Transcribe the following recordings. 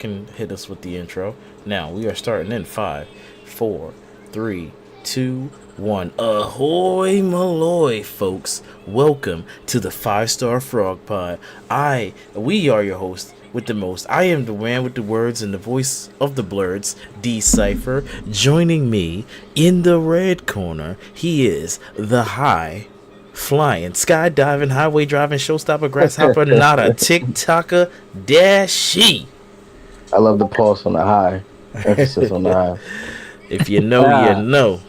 can hit us with the intro. Now we are starting in five, four, three, two, one. Ahoy Malloy, folks! Welcome to the Five-Star Frog Pod. We are your host with the most. I am the man with the words and the voice of the blurs, D Cypher. Joining me in the red corner, he is the high flying, skydiving, highway driving, showstopper, grasshopper, not a TikToker, Dashi. I love the pause on the high. Emphasis on the high. If you know, you Ah, know.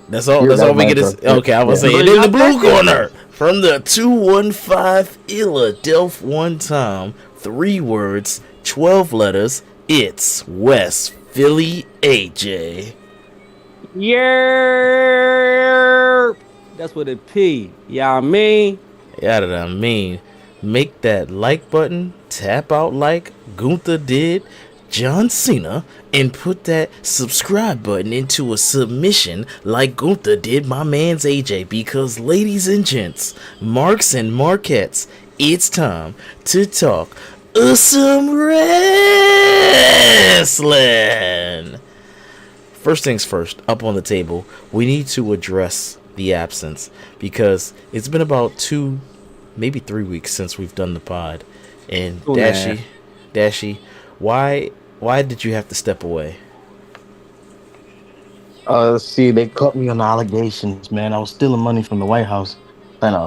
That's all. Yeah, That's that all was we my get. intro. Okay, I was Yeah. saying in the blue corner from the 215 Philadelphia time. 3 words, 12 letters. It's West Philly AJ. yeah. That's what it P. Yeah, I mean, Yeah, that I mean. Make that like button, tap out like Gunther did John Cena, and put that subscribe button into a submission like Gunther did my man's AJ. Because, ladies and gents, Marks and Marquettes, it's time to talk some wrestling. First things first, up on the table, we need to address the absence because it's been about 2, maybe 3 weeks since we've done the pod. And Oh, nah. Dashi, why did you have to step away? See, they caught me on the allegations, man. I was stealing money from the White House. I know.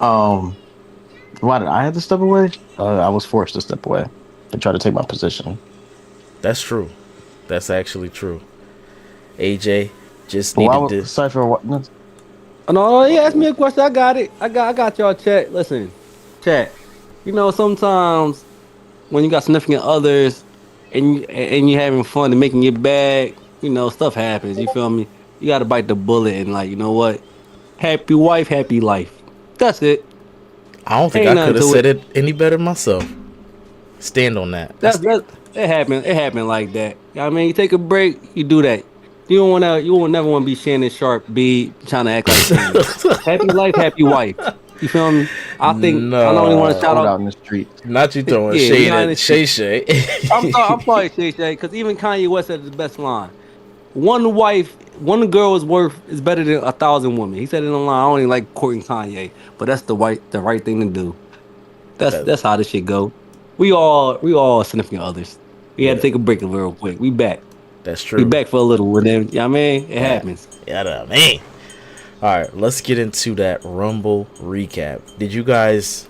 um, why did I have to step away? I was forced to step away. They tried to take my position. That's true. That's actually true. AJ just But why needed would to. Cypher? What? Oh, no, he asked me a question. I got it. I got y'all. Chat. Listen, chat. You know, sometimes when you got significant others and you having fun and making it bad, stuff happens. You feel me? You got to bite the bullet and you know what? Happy wife, happy life. That's it. I don't think Ain't I nothing could have to said it. it any better myself. Stand on that. That it happened. It happened like that. You know what I mean, you take a break, you do that. You won't never want to be Shannon Sharp, be trying to act like Shannon. Happy life, happy wife. You feel me? I think I don't even want to No, shout Hold out. out in the streets. not you throwing Yeah, we shade not in at the street. Shay. I'm sorry, Shay Shay, because even Kanye West said the best line. One wife, one girl is better than 1,000 women. He said it online. I don't even like courting Kanye, but that's the right thing to do. That's That, that's how this shit go. We all significant others. We had to yeah, take a break real quick. We back. that's We true. back for a little, and then I mean it Yeah, happens. yeah, that man. All right, let's get into that Rumble recap. Did you guys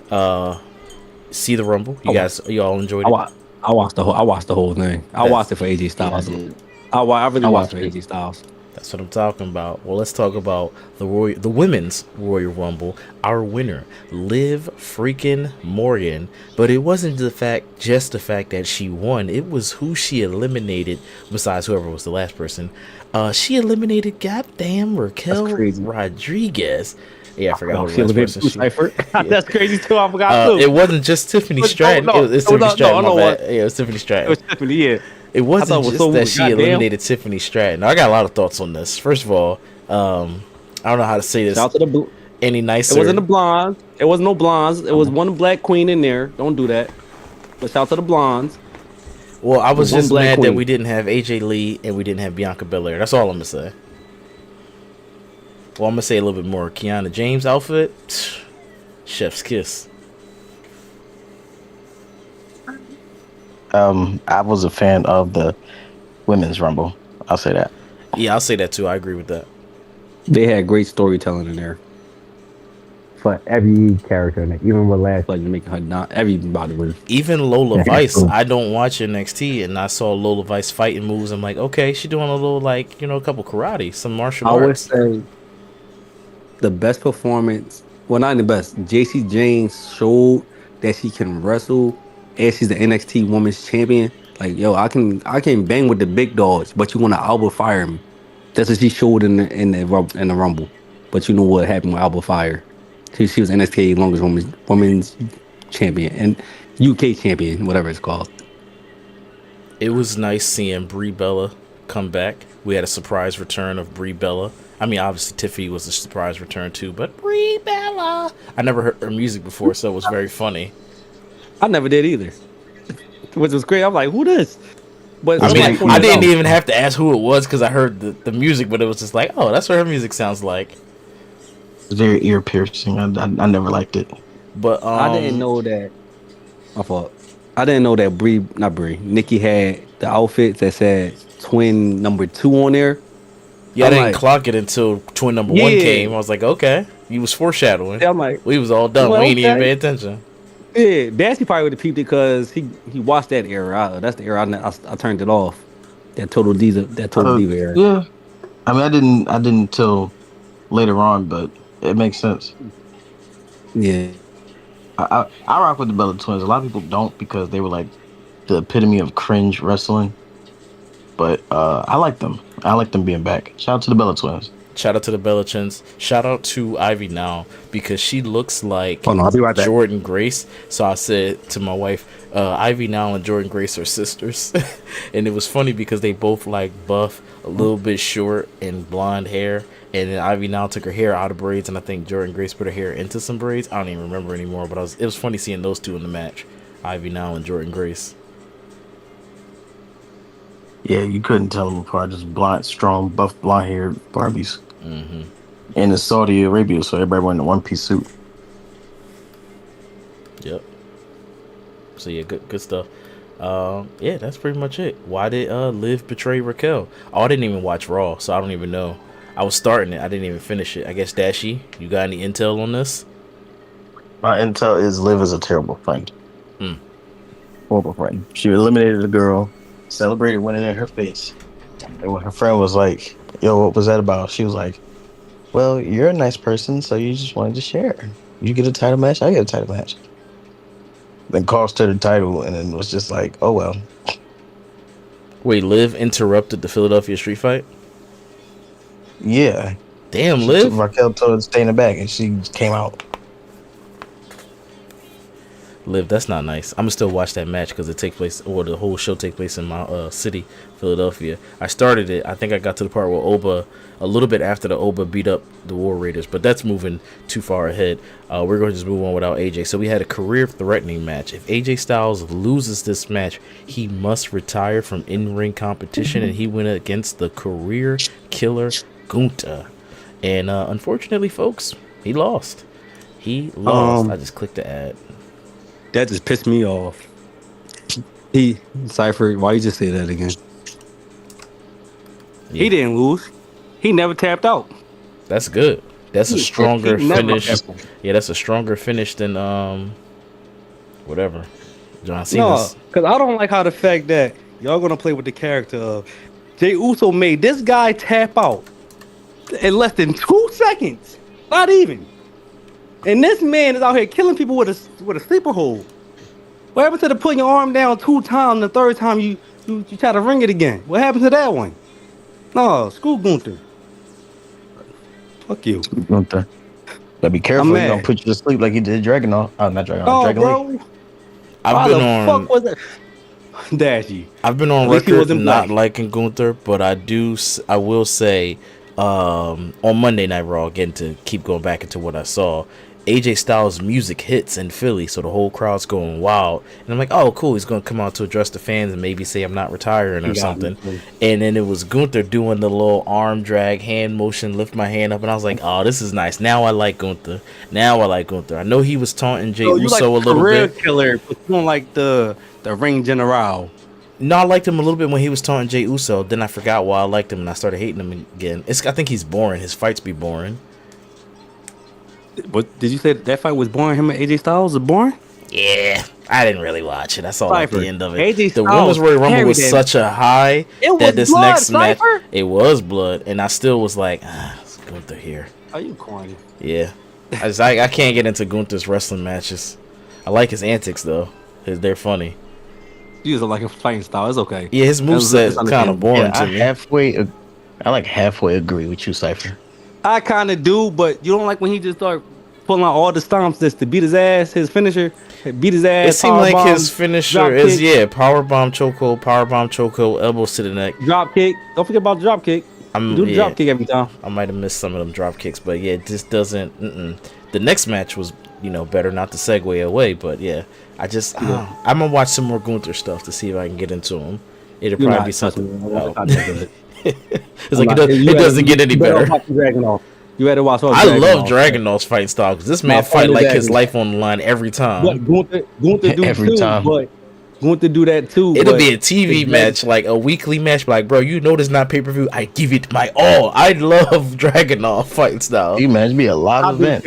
see the Rumble? I wa- You all enjoyed I it? wa- I watched the whole thing. I That's watched it for AJ Yeah, I Styles. did. I really I watched it watched for it. AJ Styles. That's what I'm talking about. Well, let's talk about the women's Royal Rumble. Our winner, Liv freaking Morgan. But it wasn't just the fact that she won. It was who she eliminated. Besides whoever was the last person, she eliminated goddamn That's Raquel crazy. Rodriguez. Yeah, I forgot No, who she the last elevated person too, she. Cypher. Yeah. That's crazy too. I forgot too. It wasn't just Tiffany But no, Stratton. no, It's it was Tiffany not, no, Stratton. I My know bad. what. Yeah, it was Tiffany It Stratton. was Tiffany. Yeah, It I thought wasn't it was just so that she goddamn. eliminated Tiffany Stratton. I got a lot of thoughts on this. First of all, I don't know how to say this Shout out to the blue. any It wasn't the nicer. blondes. It wasn't no blondes. It was one black queen in there. Don't do that. But shout out to the blondes. Well, I It was was one just black mad that we queen. didn't have AJ Lee and we didn't have Bianca Belair. That's all I'm gonna say. Well, I'm gonna say a little bit more. Kiana James outfit, chef's kiss. I was a fan of the women's rumble. I'll say that. Yeah, I'll say that too. I agree with that. They had great storytelling in there. For every character in it, even with last like making her not everybody was. Even Lola Yeah, Vice, cool. I don't watch NXT, and I saw Lola Vice fighting moves. I'm like, okay, she doing a little a couple karate, some martial I would arts. say the best performance. Well, not the best. JC James showed that she can wrestle, and she's the NXT Women's Champion. Like, yo, I can bang with the big dogs, but you want to Alba Fire me. That's what she showed in the Rumble. But you know what happened with Alba Fire? She was NXT longest women's champion and UK champion, whatever it's called. It was nice seeing Brie Bella come back. We had a surprise return of Brie Bella I mean, obviously Tiffany was a surprise return too, but Brie Bella. I never heard her music before, so it was very funny. I never did either, which was great. I'm like, who this? But I somebody mean, pointed I it didn't out. even have to ask who it was because I heard the music, but it was just like, oh, that's what her music sounds like. It's very ear piercing. I never liked it. But I didn't know that. My fault. I didn't know that not Brie, Nikki had the outfits that said twin number 2 on there. yeah, I I'm didn't like, clock it until twin number one yeah. came. I was like, okay, he was foreshadowing. I'm like, We was all done. well, We ain't even okay. pay attention. Yeah, Dashi probably would have peeped it because he watched that era. That's the era I turned it off. That total diva era. Yeah. I mean, I didn't until later on, but it makes sense. Yeah. I rock with the Bella Twins. A lot of people don't because they were like the epitome of cringe wrestling. But I like them. I like them being back. Shout out to the Bella Twins. Shout out to the Bellichins. Shout out to Ivy now because she looks like Hold on, I'll be right back. Jordan Grace. So I said to my wife, Ivy now and Jordan Grace are sisters. And it was funny because they both like buff, a little bit short, and blonde hair. And then Ivy now took her hair out of braids, and I think Jordan Grace put her hair into some braids. I don't even remember anymore, but it was funny seeing those two in the match, Ivy now and Jordan Grace. Yeah, you couldn't tell them apart. Just blonde, strong, buff, blonde-haired Barbies. Mm-hmm. And it's Saudi Arabia, so everybody wearing a one-piece suit. Yep. So yeah, good stuff. Yeah, that's pretty much it. Why did Liv betray Raquel? Oh, I didn't even watch Raw, so I don't even know. I was starting it, I didn't even finish it. I guess Dashi, you got any intel on this? My intel is Liv is a terrible friend. Hmm. Horrible friend. She eliminated a girl, celebrated winning in her face. And when her friend was like, yo, what was that about? She was like, well, you're a nice person, so you just wanted to share. You get a title match, I get a title match. Then cost her the title, and then was just like, oh, well. Wait, Liv interrupted the Philadelphia street fight? Yeah. Damn, Liv. Raquel told her to stay in the back, and she came out. Liv, that's not nice. I'm gonna still watch that match because it takes place, or the whole show takes place in my city, Philadelphia. I started it. I think I got to the part where Oba, a little bit after the Oba beat up the War Raiders, but that's moving too far ahead. We're going to just move on without AJ. So we had a career-threatening match. If AJ Styles loses this match, he must retire from in-ring competition, and he went against the career killer Gunther. And unfortunately, folks, he lost. He lost. I just clicked the ad. That just pissed me off. Cypher, why you just say that again? Yeah. He didn't lose. He never tapped out. That's good. That's a stronger he never finish. tapped out. Yeah, that's a stronger finish than whatever. John No, Cena's. because I don't like how the fact that y'all gonna play with the character of Jey Uso made this guy tap out in less than 2 seconds. Not even. And this man is out here killing people with a sleeper hold. What happened to the putting your arm down 2 times, the third time you try to ring it again? What happened to that one? No, screw Gunther. Fuck you. Gunther. But be careful, he's gonna put you to sleep like he did Dragon. Oh, not Dragon. Oh, Dragon bro. League. I've been on. Fuck was that? Dashy. I've been on At least he record wasn't not black. liking Gunther, but I will say, on Monday Night Raw, again to keep going back into what I saw, AJ Styles' music hits in Philly, so the whole crowd's going wild. And I'm like, oh, cool, he's going to come out to address the fans and maybe say I'm not retiring or something. And then it was Gunther doing the little arm drag, hand motion, lift my hand up. And I was like, oh, this is nice. Now I like Gunther. I know he was taunting Jey Uso a little bit. Killer, but you don't like the ring general. No, I liked him a little bit when he was taunting Jey Uso. Then I forgot why I liked him and I started hating him again. I think he's boring. His fights be boring. What did you say that fight was boring? Him and AJ Styles was boring? Yeah, I didn't really watch it. I saw like the end of it. AJ The Styles Women's Royal Rumble was carried such a high that this blood, next match, Cypher? it was blood, and I still was like, it's Gunther here. Are you corny? Yeah, I can't get into Gunther's wrestling matches. I like his antics though. They're funny. You just don't like his fighting style. It's okay. Yeah, his moveset is kind of boring to me. I like halfway agree with you, Cypher. I kind of do, but you don't like when he just start pulling out all the stomps just to beat his ass. His finisher, beat his ass. It seemed like powerbomb, his finisher is powerbomb chokehold, elbows to the neck. drop kick. Don't forget about the drop kick. Do the drop kick every time. I might have missed some of them drop kicks, but yeah, it just doesn't. The next match was, better not to segue away, but yeah, I'm gonna watch some more Gunther stuff to see if I can get into him. It'll probably be something. Oh. It's like it doesn't get any better. You had to watch all I love Dragunov's fighting style because this man fight like his life on the line every time. But Gunther do every time. But Gunther do that too. It'll be a TV match, like a weekly match. Like, bro, you know this not pay per view. I give it my all. I love Dragunov fighting style. He man, be a live event.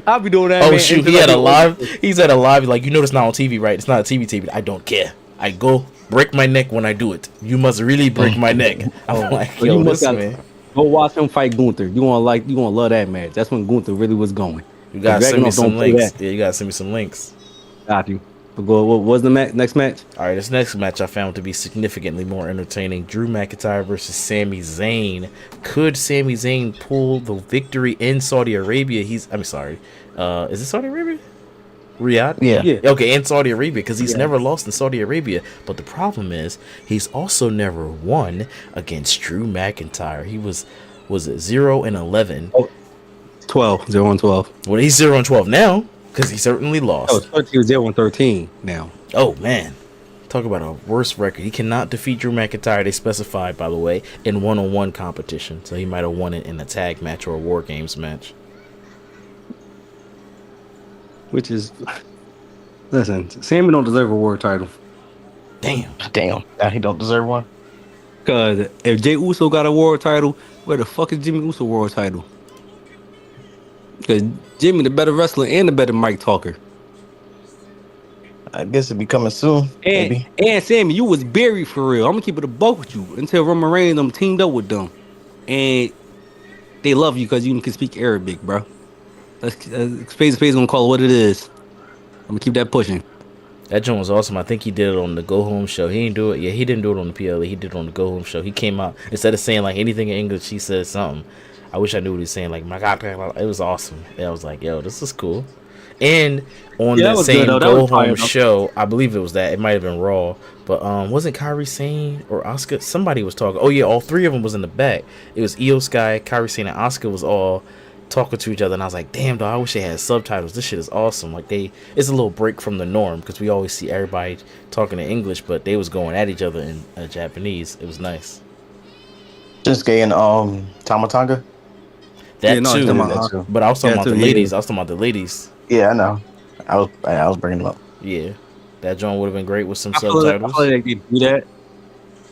I'll be doing that. Oh man, shoot, he had a live. He's at a live. Like, you know it's not on TV, right? It's not a TV. I don't care. I go break my neck when I do it. You must really break my neck. I'm like, yo, this man. Go watch him fight Gunther. You gonna love that match. That's when Gunther really was going. You gotta send me some links. Yeah, you gotta send me some links. Got you. What was the next match? All right, this next match I found to be significantly more entertaining. Drew McIntyre versus Sami Zayn. Could Sami Zayn pull the victory in Saudi Arabia? Is it Saudi Arabia? Riyadh? Yeah. Okay, in Saudi Arabia, because he's never lost in Saudi Arabia. But the problem is, he's also never won against Drew McIntyre. He was it 0-11? Oh, 0-12. Well, he's 0-12 now, because he certainly lost. Oh, 0-13 now. Oh, man. Talk about a worse record. He cannot defeat Drew McIntyre, they specified, by the way, in one-on-one competition. So he might have won it in a tag match or a War Games match. Which is, listen, Sami don't deserve a world title. Damn. Now he don't deserve one. Cause if Jey Uso got a world title, where the fuck is Jimmy Uso world title? Cause Jimmy the better wrestler and the better mic talker. I guess it'll be coming soon. Maybe. And Sami, you was buried for real. I'm gonna keep it a buck with you until Roman Reigns them teamed up with them, and they love you because you can speak Arabic, bro. Let's Space gonna call it what it is. I'm gonna keep that pushing. That joint was awesome. I think he did it on the Go Home show. He didn't do it. Yeah, he didn't do it on the PLE. He did it on the Go Home show. He came out instead of saying like anything in English, he said something. I wish I knew what he was saying. Like, my God, it was awesome. And I was like, yo, this is cool. And on the same Go Home show, I believe it was that. It might have been Raw, but wasn't Kairi Sane or Asuka? Somebody was talking. Oh yeah, all three of them was in the back. It was Io Sky, Kairi Sane, and Asuka was all talking to each other, and I was like, damn, dog, I wish they had subtitles. This shit is awesome. Like, it's a little break from the norm because we always see everybody talking in English, but they was going at each other in Japanese. It was nice. Shinsuke and Tamatanga. That too. But I was talking about the ladies. I was talking about the ladies. Yeah, I know. I was bringing them up. Yeah, that joint would have been great with some subtitles. I feel like they do that.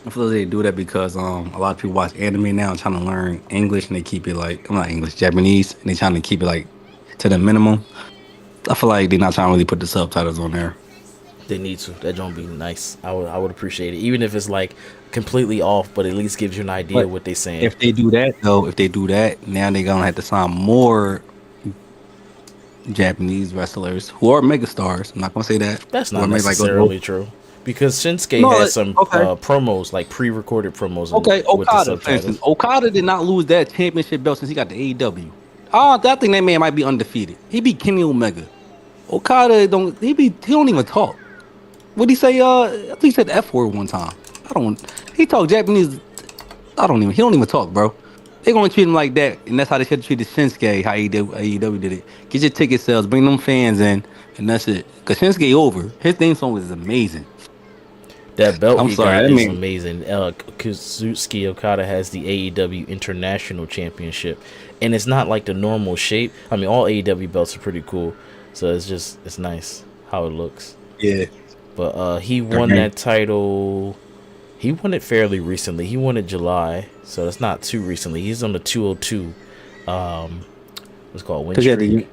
I feel like they do that because a lot of people watch anime now and trying to learn English, and they keep it like, I'm not English, Japanese, and they trying to keep it like to the minimum. I feel like they're not trying to really put the subtitles on there. They need to. That don't be nice. I would appreciate it, even if it's like completely off, but at least gives you an idea what they're saying. If they do that, now they're gonna have to sign more Japanese wrestlers who are megastars. I'm not gonna say that. That's not necessarily true. Because Shinsuke had some promos, like pre-recorded promos. Okay, Okada, for instance. Okada did not lose that championship belt since he got the AEW. I think that man might be undefeated. He beat Kenny Omega. Okada don't even talk. What'd he say? I think he said the F word one time. He talk Japanese. He don't even talk, bro. They're gonna treat him like that, and that's how they should have treated Shinsuke, how AEW did it. Get your ticket sales, bring them fans in, and that's it. Cause Shinsuke over. His theme song is amazing. That belt is amazing. Kazuchika Okada has the AEW International Championship, and it's not like the normal shape. I mean, all AEW belts are pretty cool, so it's nice how it looks. Yeah, but he won that title. He won it fairly recently. He won it July, so it's not too recently. He's on the 202. What's called win streak.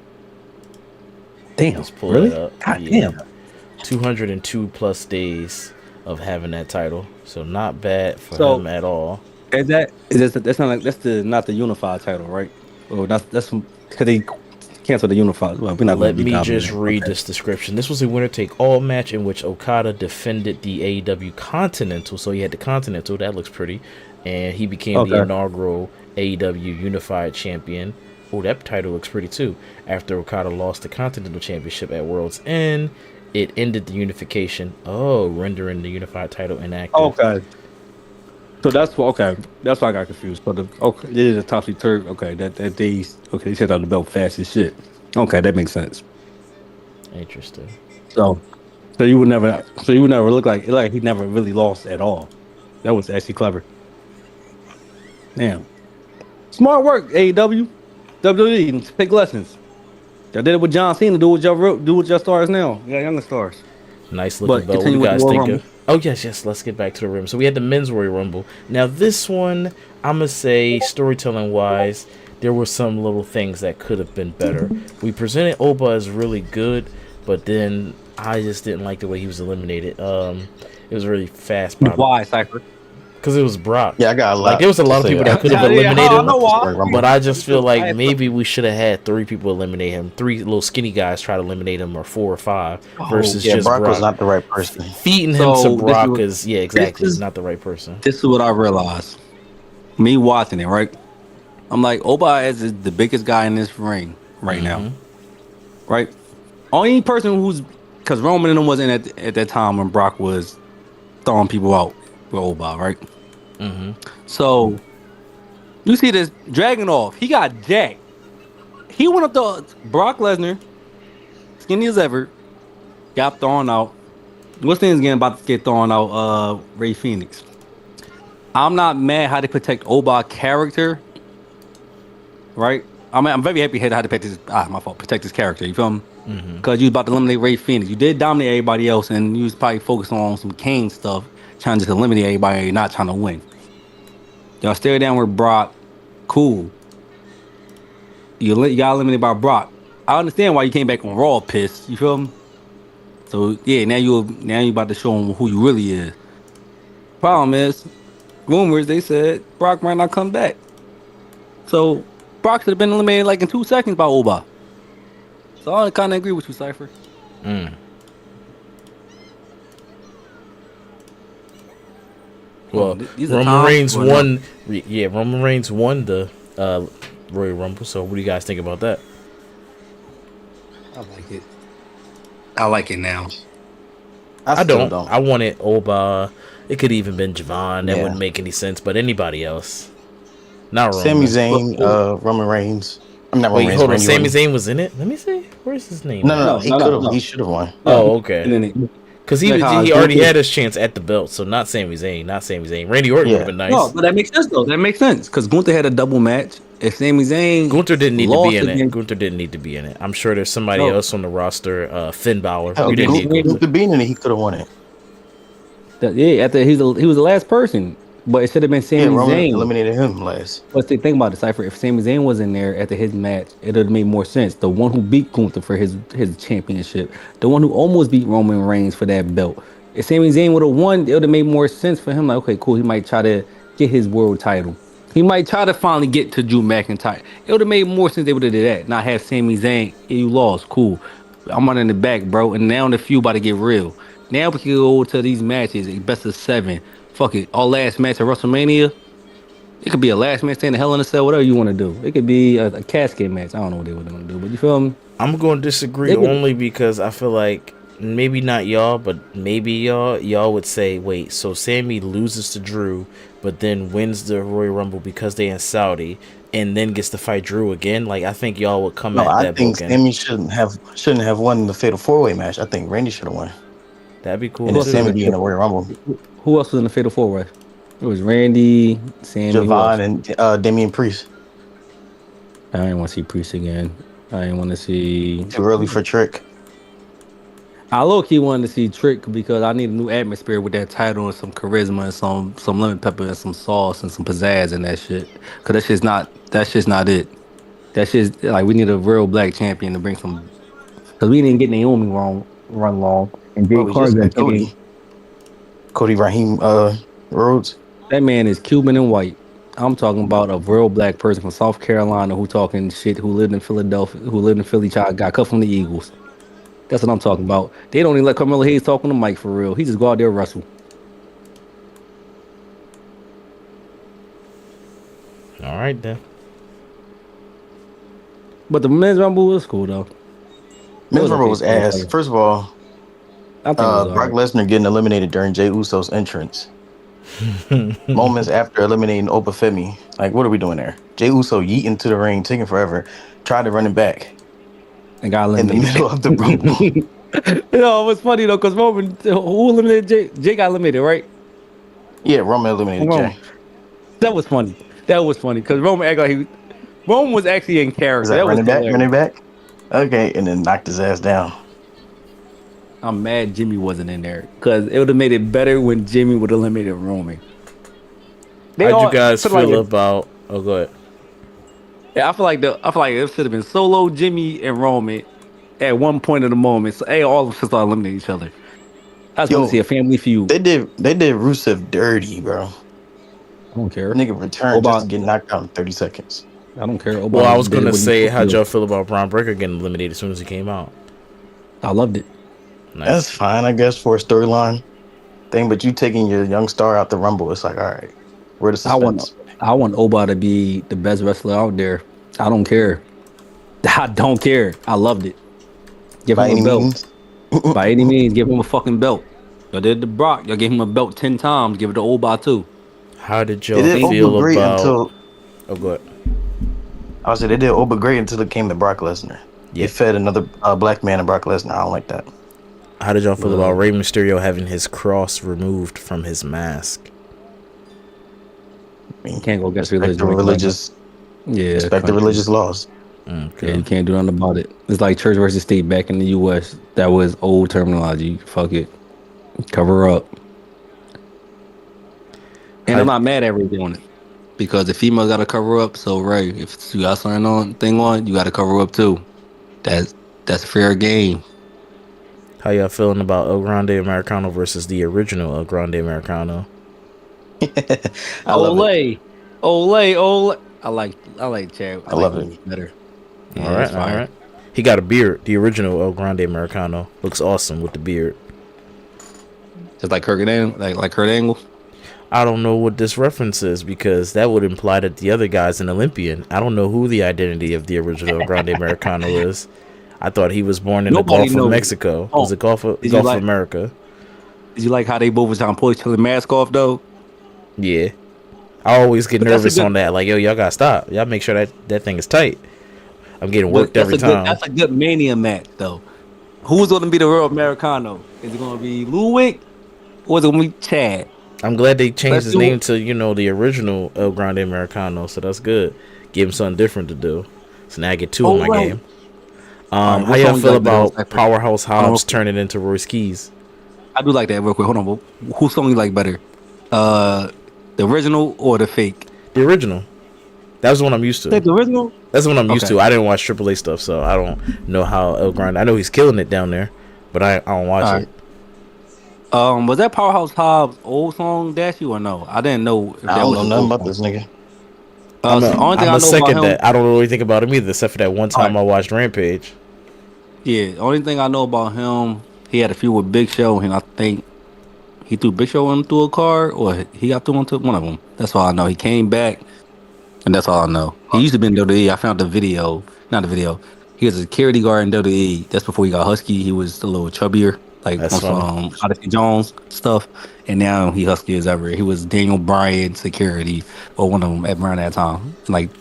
Damn, let's pull really? it up. God damn. 202 plus days of having that title, so not bad for him at all. That's not the unified title, right? Oh, that's because they canceled the unified. Well, Let me just read this description. This was a winner-take-all match in which Okada defended the AEW Continental, so he had the Continental. That looks pretty, and he became the inaugural AEW Unified Champion. Oh, that title looks pretty too. After Okada lost the Continental Championship at World's End, it ended the unification. Oh, rendering the unified title inactive. Okay. So that's what okay. That's why I got confused. But the okay, it is a topsy turvy. Okay, that they okay they set out the belt fast as shit. Okay, that makes sense. Interesting. So so you would never look like he never really lost at all. That was actually clever. Damn, smart work, AEW, WWE. Take lessons. Y'all did it with John Cena. Do with your stars now. You got younger stars. Nice looking But belt. What do continue you with the guys Royal think Rumble. of? Oh yes. Let's get back to the rim. So we had the men's Royal Rumble. Now this one, I'm gonna say storytelling wise, there were some little things that could have been better. We presented Oba as really good, but then I just didn't like the way he was eliminated. It was really fast, probably Why, Cypher? because it was Brock. Yeah, I got a Like there lot was a to lot of say people that could have Yeah, eliminated I him, know why. Rumble. but I just feel like I had maybe we should have had 3 people eliminate him. 3 little skinny guys try to eliminate him, or 4 or 5, oh, versus Yeah, just Brock was Brock. not the right person. Feeding him to so Brock is, yeah, this exactly, is not the right person. this is what I realized. Me watching it, right? I'm like, Oba is the biggest guy in this ring right now, right? Only person who's because Roman and them wasn't at that time when Brock was throwing people out with Oba, right? So you see this dragging off. He got jacked. He went up to Brock Lesnar, skinny as ever, got thrown out. What's things again about to get thrown out? Ray Phoenix. I'm not mad how they protect Oba character, right? I'm very happy how to protect his my fault, protect his character. You feel me? Because you was about to eliminate Ray Phoenix. You did dominate everybody else, and you was probably focused on some Kane stuff, trying to just eliminate everybody, not trying to win. Y'all stare down with Brock. Cool. You got eliminated by Brock. I understand why you came back on Raw pissed. You feel me? So yeah, now you about to show him who you really is. Problem is, rumors they said Brock might not come back. So Brock should have been eliminated like in 2 seconds by Oba. So I kind of agree with you, Cypher. Well, These are Roman times. Reigns won. Yeah, Roman Reigns won the Royal Rumble. So what do you guys think about that? I like it. I like it now. I Still don't. I wanted Oba. It could even been Javon. That Yeah. wouldn't make any sense. But anybody else, not Roman. Sami Zayn, Roman Reigns. I'm not Roman Wait, Reigns. hold on. Randy Sami Orton. Zayn was in it. Let me see. Where's his name? No, at? no, no. No, He no, could no, have. no. He should have won. Oh, okay. And then Because he like how he already Gunther- had his chance at the belt, so not Sami Zayn, not Sami Zayn. Randy Orton would Yeah. have been nice. No, but that makes sense though. That makes sense because Gunther had a double match. If Sami Zayn Gunther didn't need to be lost in it. against- Gunther didn't need to be in it. I'm sure there's somebody No. else on the roster. Finn Balor. Hell, We didn't need Gunther. Gunther being in it, he could have won it. Yeah, after he was the last person, but it should have been Yeah, Sami Roman Zayn. eliminated him last. But think about it, Cypher. If Sami Zayn was in there after his match, it would have made more sense. The one who beat Gunther for his championship, the one who almost beat Roman Reigns for that belt. If Sami Zayn would have won, it would have made more sense for him. Like, okay, cool. He might try to get his world title. He might try to finally get to Drew McIntyre. It would have made more sense they would have did that. Not have Sami Zayn. Yeah, you lost. Cool. I'm running the back, bro. And now the feud about to get real. Now we can go to these matches, a best of 7. Fuck it. Our last match at WrestleMania. It could be a last man standing Hell in a Cell, whatever you want to do. It could be a casket match. I don't know what they were going to do, but you feel me? I'm going to disagree They could- only because I feel like maybe not y'all, but maybe y'all would say, wait, so Sammy loses to Drew, but then wins the Royal Rumble because they in Saudi, and then gets to fight Drew again. Like I think y'all would come No, at I that think bookend. Sammy shouldn't have won the Fatal 4-Way match. I think Randy should have won. That'd be cool And then too. Sammy be in the Royal Rumble. Who else was in the Fatal 4-Way? It was Randy, Sammy. who else? Javon and Damian Priest. I didn't want to see Priest again. I didn't want to see. Too early for Trick. I low key wanted to see Trick because I need a new atmosphere with that title and some charisma and some lemon pepper and some sauce and some pizzazz and that shit. Cause that's just not it. That's just like we need a real black champion to bring some. Cause we didn't get Naomi run long and Jay Bro, we just Carter. got Cody Raheem Rhodes. That man is Cuban and white. I'm talking about a real black person from South Carolina who talking shit, who lived in Philadelphia, who lived in Philly, got cut from the Eagles. That's what I'm talking about. They don't even let Carmelo Hayes talk on the mic for real. He just go out there and wrestle. All right then. But the men's rumble was cool though. Men's Rumble okay. was ass. First of all, I think it was Brock alright. Lesnar getting eliminated during Jey Uso's entrance. Moments after eliminating Obafemi. Like, what are we doing there? Jey Uso yeeting to the ring, taking forever. Tried to run it back And got in the eliminated. middle of the Rumble. You know, it was funny though, because Roman, who eliminated Jay? Jay got eliminated, right? Yeah, Roman eliminated Roman. Jey. That was funny. That was funny because Roman acted like Roman was actually in Is character. that That was running back? hilarious. Running back? Okay, and then knocked his ass down. I'm mad Jimmy wasn't in there because it would have made it better when Jimmy would have eliminated Roman. How'd you guys put feel like about? Oh, go ahead. I feel like it should have been Solo, Jimmy, and Roman at one point of the moment. So hey, all of them should start eliminating each other. I just want to see a family feud. They did Rusev dirty, bro. I don't care. Nigga returned just to get knocked out in 30 seconds. I don't care. Well, I was gonna say, how'd y'all feel about Braun Breaker getting eliminated as soon as he came out? I loved it. Nice. That's fine, I guess, for a storyline thing. But you taking your young star out the Rumble, it's like, all right, where the suspense? I want Oba to be the best wrestler out there. I don't care. I don't care. I loved it. Give him a belt. By any means, give him a fucking belt. Y'all did the Brock. Y'all gave him a belt 10 times. Give it to Oba too. How did y'all feel about? Oh, go ahead. I was saying they did Oba great until it came to Brock Lesnar. Yeah. They fed another black man and Brock Lesnar. I don't like that. How did y'all feel about Rey Mysterio having his cross removed from his mask? I mean, you can't go against respect the religious laws. Okay. Yeah, you can't do nothing about it. It's like church versus state back in the U.S. That was old terminology. Fuck it. Cover up. And I'm not mad at Ray doing it. Because the females got to cover up. So, Ray, if you got something on, you got to cover up too. That's fair game. How y'all feeling about El Grande Americano versus the original El Grande Americano? Ole. I like Chad. I love it better. Yeah, all right. He got a beard. The original El Grande Americano looks awesome with the beard. Just like Kurt Angle, like Kurt Angle. I don't know what this reference is because that would imply that the other guy's an Olympian. I don't know who the identity of the original El Grande Americano is. I thought he was born in the Gulf of Mexico. Was it Gulf of America? Did you like how they both was on poise till the mask off though? Yeah. I always get nervous on that. Like, yo, y'all gotta stop. Y'all make sure that thing is tight. I'm getting worked every time. That's a good Mania match though. Who's gonna be the real Americano? Is it gonna be Ludwig or is it gonna be Chad? I'm glad they changed his name to, the original El Grande Americano, so that's good. Give him something different to do. So now I get two in my game. How y'all feel about Powerhouse Hobbs turning into Royce Keys? I do like that real quick. Hold on, whose song you like better? The original or the fake? The original. That was the one I'm used to. The original? That's the one I'm used to. I didn't watch AAA stuff, so I don't know how El Grande. I know he's killing it down there, but I don't watch it. Was that Powerhouse Hobbs' old song Dashi or no? I didn't know. If I don't know nothing about this nigga. I'm a second that. I don't know anything about him either, except for that one time I watched Rampage. Yeah, the only thing I know about him, he had a feud with Big Show, and I think he threw Big Show through a car, or he got through into one of them. That's all I know. He came back, and that's all I know. He used to be in WWE. I found the video. Not the video. He was a security guard in WWE. That's before he got husky. He was a little chubbier, like on some Odyssey Jones stuff. And now he husky as ever. He was Daniel Bryan security, or one of them at around that time, like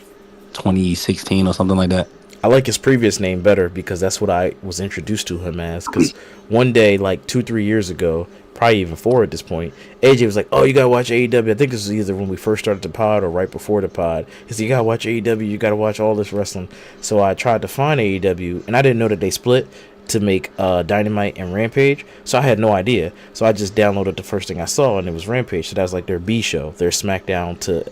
2016 or something like that. I like his previous name better because that's what I was introduced to him as. Because one day, like 2-3 years ago, probably even 4 at this point, AJ was like, "Oh, you gotta watch AEW." I think this was either when we first started the pod or right before the pod. He said, "You gotta watch AEW. You gotta watch all this wrestling." So I tried to find AEW, and I didn't know that they split to make Dynamite and Rampage. So I had no idea. So I just downloaded the first thing I saw, and it was Rampage. So that was like their B show, their SmackDown to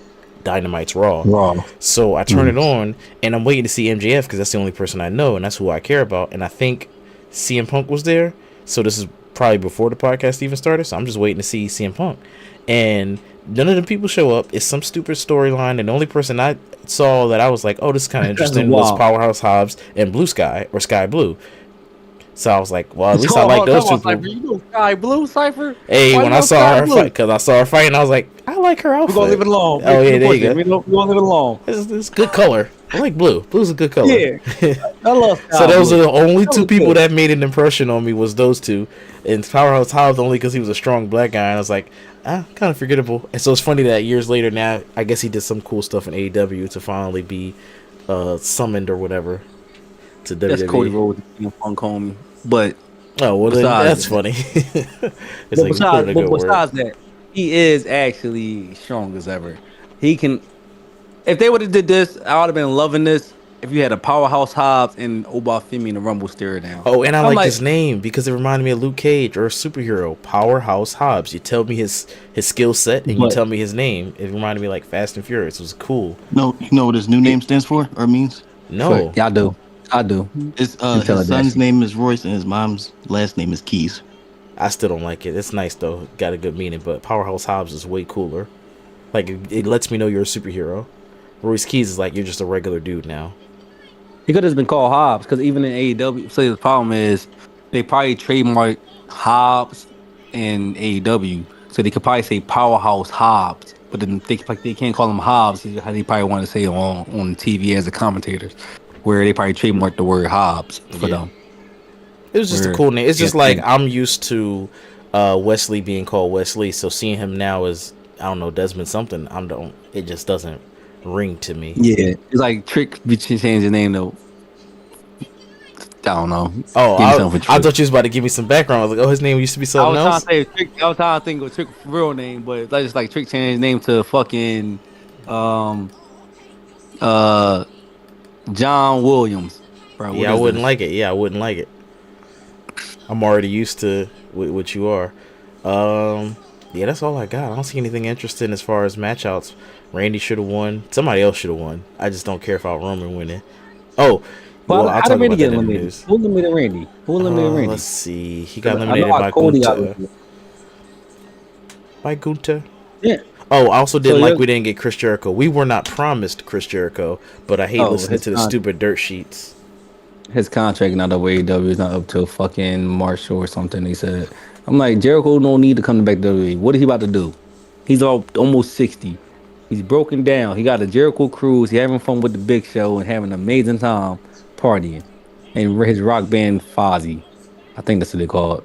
Dynamite's Raw. So I turn it on, and I'm waiting to see MJF because that's the only person I know, and that's who I care about. And I think CM Punk was there. So this is probably before the podcast even started. So I'm just waiting to see CM Punk. And none of the people show up. It's some stupid storyline. And the only person I saw that I was like, oh, this is kind of interesting was Powerhouse Hobbs and Blue Sky or Sky Blue. So I was like, well, at least I like those two people. You know Sky Blue, Cypher? Hey, when I saw her fight, because I saw her fight, and I was like, I like her outfit. We're going to leave it alone. Oh, yeah, there you go. We're going to leave it alone. It's good color. I like blue. Blue's a good color. Yeah, I love So Sky those are Blue. the only That two was people good. that made an impression on me was those two. And Powerhouse Hobbs only because he was a strong black guy. And I was like, kind of forgettable. And so it's funny that years later now, I guess he did some cool stuff in AEW to finally be summoned or whatever to That's Cody WWE. Rhodes and Punk homie. But Oh well, then besides that's that, funny. It's like you put in a but good word. besides that, he is actually strong as ever. He can. If they would have did this, I would have been loving this. If you had a powerhouse Hobbs and Obafemi in the Rumble stare down, Oh, and I I'm liked like, his name because it reminded me of Luke Cage or a superhero, Powerhouse Hobbs. You tell me his skill set and you but tell me his name. It reminded me like Fast and Furious. It was cool. No, you know what his new it, name stands for or means? No, yeah, I do. It's You tell her his son's Dashi. name is Royce and his mom's last name is Keys. I still don't like it. It's nice though. Got a good meaning, but Powerhouse Hobbs is way cooler. Like it lets me know you're a superhero. Royce Keys is like you're just a regular dude now. He could have been called Hobbs because even in AEW, so the problem is they probably trademarked Hobbs in AEW, so they could probably say Powerhouse Hobbs, but then they can't call him Hobbs. How they probably want to say it on TV as the commentators, where they probably trademarked the word Hobbs for Yeah, them. it was just a Where cool name. It's yeah, just like I'm used to Wesley being called Wesley, so seeing him now as I don't know Desmond something. I don't. It just doesn't ring to me. yeah, it's like Trick changed his name to I don't know, Oh, give me something for I Trick. thought you was about to give me some background. I was like, oh, his name used to be I something was trying else. to say Trick. I was trying to think of Trick's real name, but that's just like Trick changed his name to fucking um uh John Williams. Bro, what Yeah, I is wouldn't this? like it. Yeah, I wouldn't like it. I'm already used to what you are. Yeah, that's all I got. I don't see anything interesting as far as match outs. Randy should have won. Somebody else should have won. I just don't care about Roman winning. Oh, well, Well, I'll how did talk Randy about get that in the eliminated? news. Who eliminated Randy? Who eliminated Let's Randy? see. He got I know eliminated how by Cody got Gunter. eliminated. By Gunter. Yeah. Oh, I also So didn't like yeah. we didn't get Chris Jericho. We were not promised Chris Jericho, but I hate Oh, listening to the stupid dirt sheets. his contract not up with AEW. It's not up till fucking March or something. They said. I'm like Jericho don't need to come back to WWE. What is he about to do? He's almost 60. He's broken down. He got a Jericho cruise. He having fun with the Big Show and having an amazing time partying. And his rock band Fozzy. I think that's what they call it.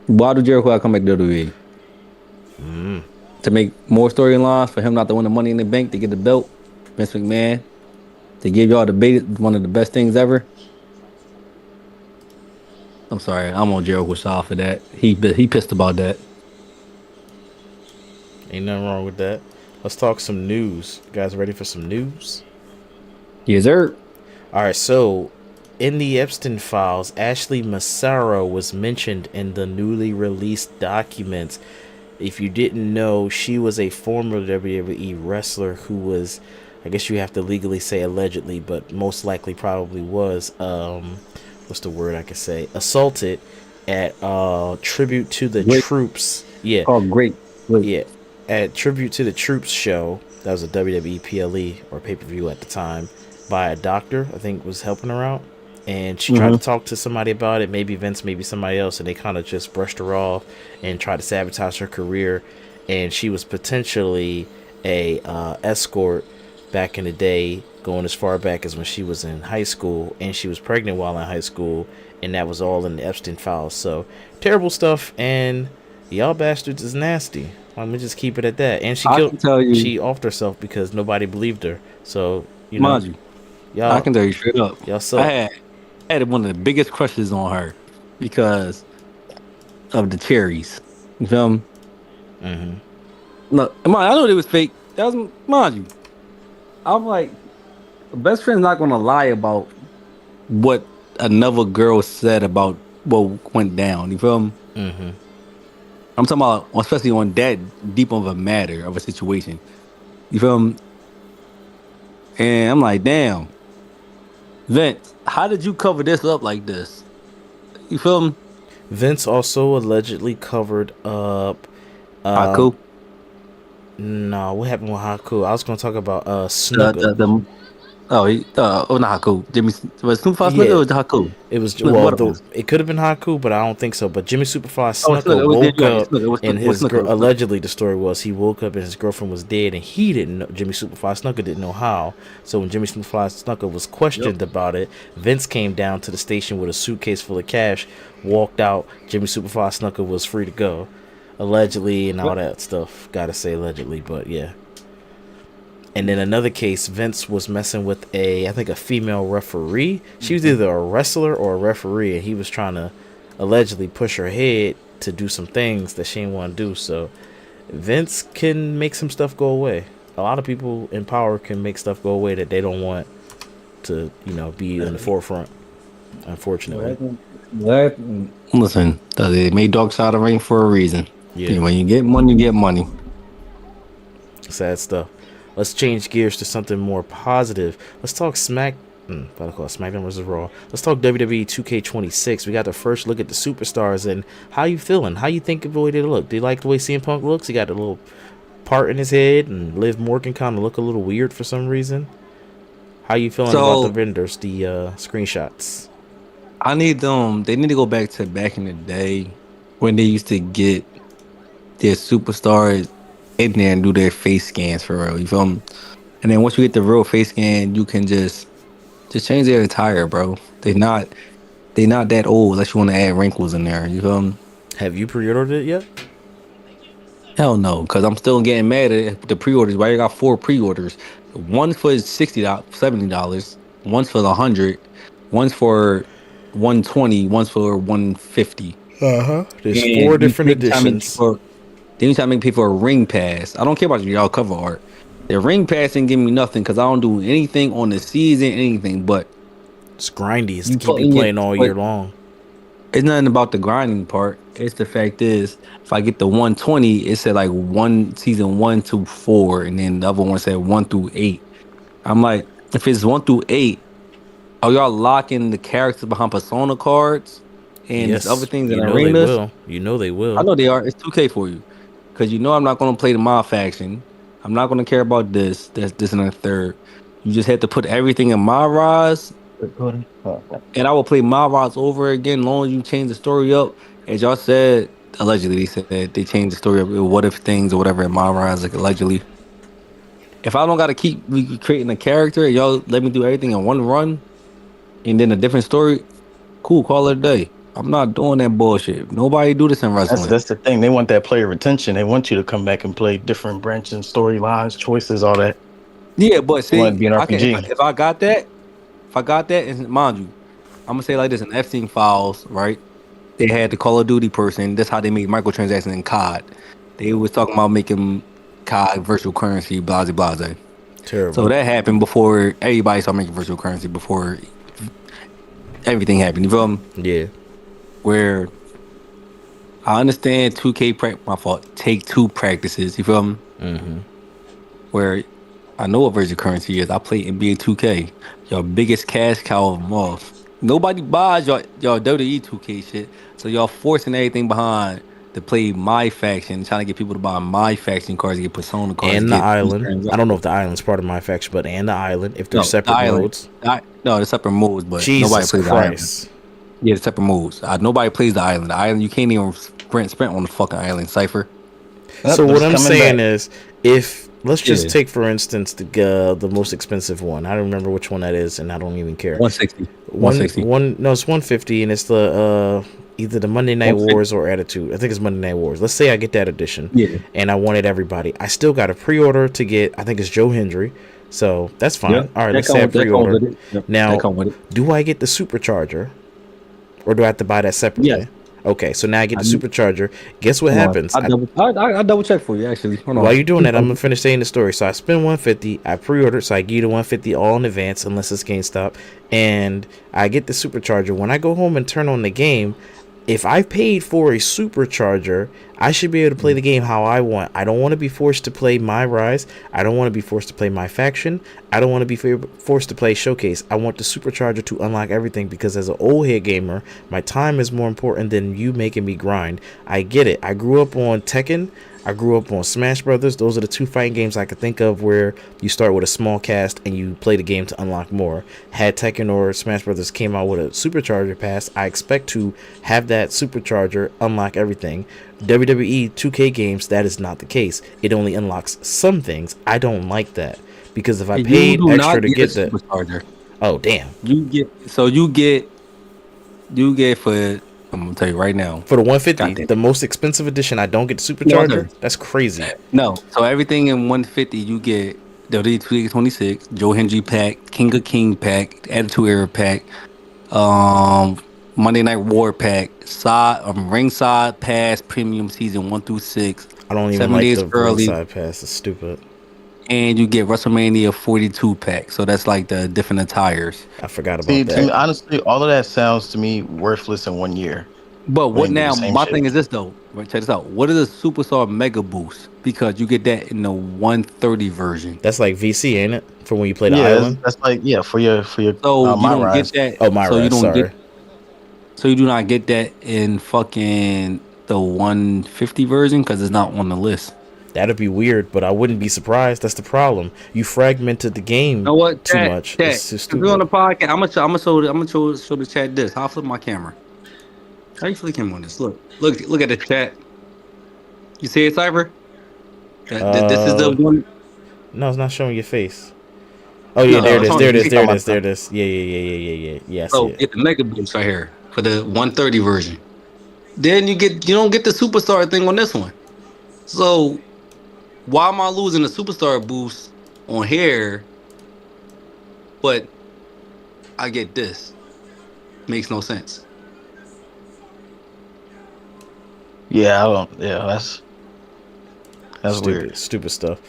Why do Jericho have to come back to WWE? To make more storylines for him not to win the Money in the Bank to get the belt? Vince McMahon to give y'all the one of the best things ever? I'm sorry, I'm on Jericho side for that. He pissed about that. Ain't nothing wrong with that. Let's talk some news. You guys ready for some news? Yes, sir. All right, so in the Epstein files, Ashley Massaro was mentioned in the newly released documents. If you didn't know, she was a former WWE wrestler who was, I guess you have to legally say allegedly, but most likely probably was, what's the word I could say? Assaulted at Tribute to the Great. Troops. Yeah. Oh, great. Yeah. At Tribute to the Troops show, that was a WWE PLE or pay-per-view at the time, by a doctor, I think was helping her out. And she tried to talk to somebody about it, maybe Vince, maybe somebody else, and they kind of just brushed her off and tried to sabotage her career. And she was potentially a escort back in the day, going as far back as when she was in high school, and she was pregnant while in high school, and that was all in the Epstein files. So terrible stuff, and y'all bastards is nasty. Let me just keep it at that. And I can tell you, she offed herself because nobody believed her. So mind you, I y'all can tell you straight up. y'all suck. I had one of the biggest crushes on her because of the cherries. You feel me? Look, I know they was fake. That was, mind you. I'm like, a best friend's not gonna lie about what another girl said about what went down. You feel me? I'm talking about, especially on that deep of a matter of a situation. You feel me? And I'm like, damn, Vince, how did you cover this up like this? You feel me? Vince also allegedly covered up. Haku. No, what happened with Haku? I was gonna talk about The, Snuka. the, the, Oh, not Haku. Jimmy was Superfly Snuka Yeah, or was it Haku? it was What it was? it could have been Haku, but I don't think so. But Jimmy Superfly Oh, it's Snuka Snuka. It was, woke you're right. It's up Snuka. It was and Snuka. It was his Snuka. girl It was Snuka. allegedly the story was he woke up and his girlfriend was dead and he didn't know. Jimmy Superfly Snuka didn't know how. So when Jimmy Superfly Snuka was Yep. questioned about it, Vince came down to the station with a suitcase full of cash, walked out. Jimmy Superfly Snuka was free to go, allegedly and all Yep. that stuff. Gotta say allegedly, but yeah. And in another case, Vince was messing with I think a female referee. She was either a wrestler or a referee, and he was trying to allegedly push her head to do some things that she didn't want to do. So Vince can make some stuff go away. A lot of people in power can make stuff go away that they don't want to, be in the forefront. Unfortunately, Listen, they made Dark Side of the Ring for a reason. yeah, And when you get money, you get money. sad stuff. Let's change gears to something more positive. Let's talk about to call it SmackDown versus Raw. Let's talk WWE 2K26. We got the first look at the superstars and how you feeling? How you think of the way they look? Do you like the way CM Punk looks? He got a little part in his head, and Liv Morgan kind of look a little weird for some reason. How you feeling about the So vendors, the screenshots? I need them. They need to go back in the day when they used to get their superstars in there and do their face scans for real. You feel me? And then once you get the real face scan, you can just change their attire, bro. They not that old unless you want to add wrinkles in there. You feel me? Have you pre-ordered it yet? Hell no, because I'm still getting mad at the pre-orders. Why you got 4 pre-orders? One for $60, $70. One's for 100. One's for 120. One's for 150. There's four And different editions. then you try to make me pay for a ring pass. I don't care about y'all cover art. The ring pass didn't give me nothing because I don't do anything on the season, anything. But It's grindy. It's to you keep put you in playing it. all But year long. it's nothing about the grinding part. It's the fact is, if I get the 120, it said like season 1 to 4, and then the other one said 1 through 8. I'm like, if it's 1 through 8, are y'all locking the characters behind persona cards and this other Yes, things in you know they arenas? will. You know they I will. know they are. It's 2K for you, because you know I'm not gonna play the mod faction. I'm not gonna care about this, and the third. You just have to put everything in my rise, and I will play my routes over again, as long as you change the story up. As y'all said, allegedly, they said they changed the story up with what if things or whatever in my rise, like allegedly. If I don't got to keep creating a character, and y'all let me do everything in one run, and then a different story, cool, call it a day. I'm not doing that bullshit. Nobody do this in wrestling. That's the thing. They want that player retention. They want you to come back and play different branching storylines, choices, all that. Yeah, but They want it to see, be an I can RPG. if I got that, and mind you, I'm gonna say like this in Epstein files, right? They had the Call of Duty person. That's how they made microtransactions in COD. They was talking about making COD virtual currency, blase blase. So Terrible. that happened before everybody started making virtual currency, before everything happened. You feel me? Yeah. Where I understand 2K my fault. Take two practices. You feel me? Mm-hmm. Where I know what virtual currency is. I play NBA 2K. Your biggest cash cow of them all. Nobody buys y'all WWE 2K shit. So y'all forcing everything behind to play my faction, trying to get people to buy my faction cards, to get persona cards, to And the get these island. I don't know if transactions. the island's part of my faction, but and the island. If they're No, the separate island. modes. No, the separate modes, but nobody Jesus plays the island. Christ. Yeah, the separate modes. Nobody plays the island. The island, you can't even sprint on the fucking island, Cypher. So But what it's I'm coming saying back. is, if let's just Yeah, take for instance the most expensive one. I don't remember which one that is, and I don't even care. 160. One 160. one no, it's 150, and it's the either the Monday Night 150. Wars or Attitude. I think it's Monday Night Wars. Let's say I get that edition, Yeah. and I wanted everybody. I still got a pre-order to get. I think it's Joe Hendry, so that's Yeah. fine. All right, That let's say I comes that comes pre-order. with it. Yep. That Now, comes with it. do I get the supercharger, or do I have to buy that Yes. separately? Okay, so now I get I the need, supercharger. Guess what hold on. happens? I double check for you actually. Hold While on. you're doing that, I'm gonna finish saying the story. So I spend 150. I pre-ordered, so I give you the 150 all in advance, unless it's GameStop, and I get the supercharger. When I go home and turn on the game, if I paid for a supercharger, I should be able to play the game how I want. I don't want to be forced to play my Rise. I don't want to be forced to play my faction. I don't want to be forced to play Showcase. I want the supercharger to unlock everything because as an old head gamer, my time is more important than you making me grind. I get it. I grew up on Tekken. I grew up on Smash Brothers. Those are the two fighting games I could think of where you start with a small cast and you play the game to unlock more. Had Tekken or Smash Brothers came out with a supercharger pass, I expect to have that supercharger unlock everything. WWE 2K games, that is not the case. It only unlocks some things. I don't like that because if I You paid do extra not to get get a that, supercharger. oh damn. You get for, I'm gonna tell you right now. For the 150, Goddamn. the most expensive edition, I don't get the No, supercharger. That's crazy. no. So everything in 150, you get the 26, Joe Hendry pack, King of King pack, Attitude Era pack, Monday Night War pack, ringside pass, premium season 1 through 6, I don't even 7 like days the early, ringside pass. It's stupid. and you get WrestleMania 42 pack. So that's like the different attires. I forgot See, about to me, that. honestly, all of that sounds to me worthless in 1 year But when what they do the now? same My shit. thing is this though. Right, check this out. What is a superstar mega boost? Because you get that in the 130 version. That's like VC, ain't it? For when you play the Yeah, island. that's like for your So you my don't get rise. that. Oh, my So you rise. don't get. Sorry. So you do not get that in fucking the 150 version because it's not on the list. That'd be weird, but I wouldn't be surprised. That's the problem. You fragmented the You game know what? too Chat, much. chat. It's just If we're on stupid. the podcast, I'm gonna show the chat this. I'll flip my camera. How you flip camera on this? Look at the chat. You see it, Cypher? This is the Uh, one. no, it's not showing your face. Oh yeah, No, there no, it it's is. on. There it is. He's There it talking is. There about it is. Yeah, yeah, yeah, yeah, yeah, yeah. Yeah, I see So it. get the mega boost right here for the 130 version. Then you don't get the superstar thing on this one. So why am I losing the superstar boost on here, but I get this? Makes no sense. Yeah, I don't. Yeah, that's weird. Stupid stuff.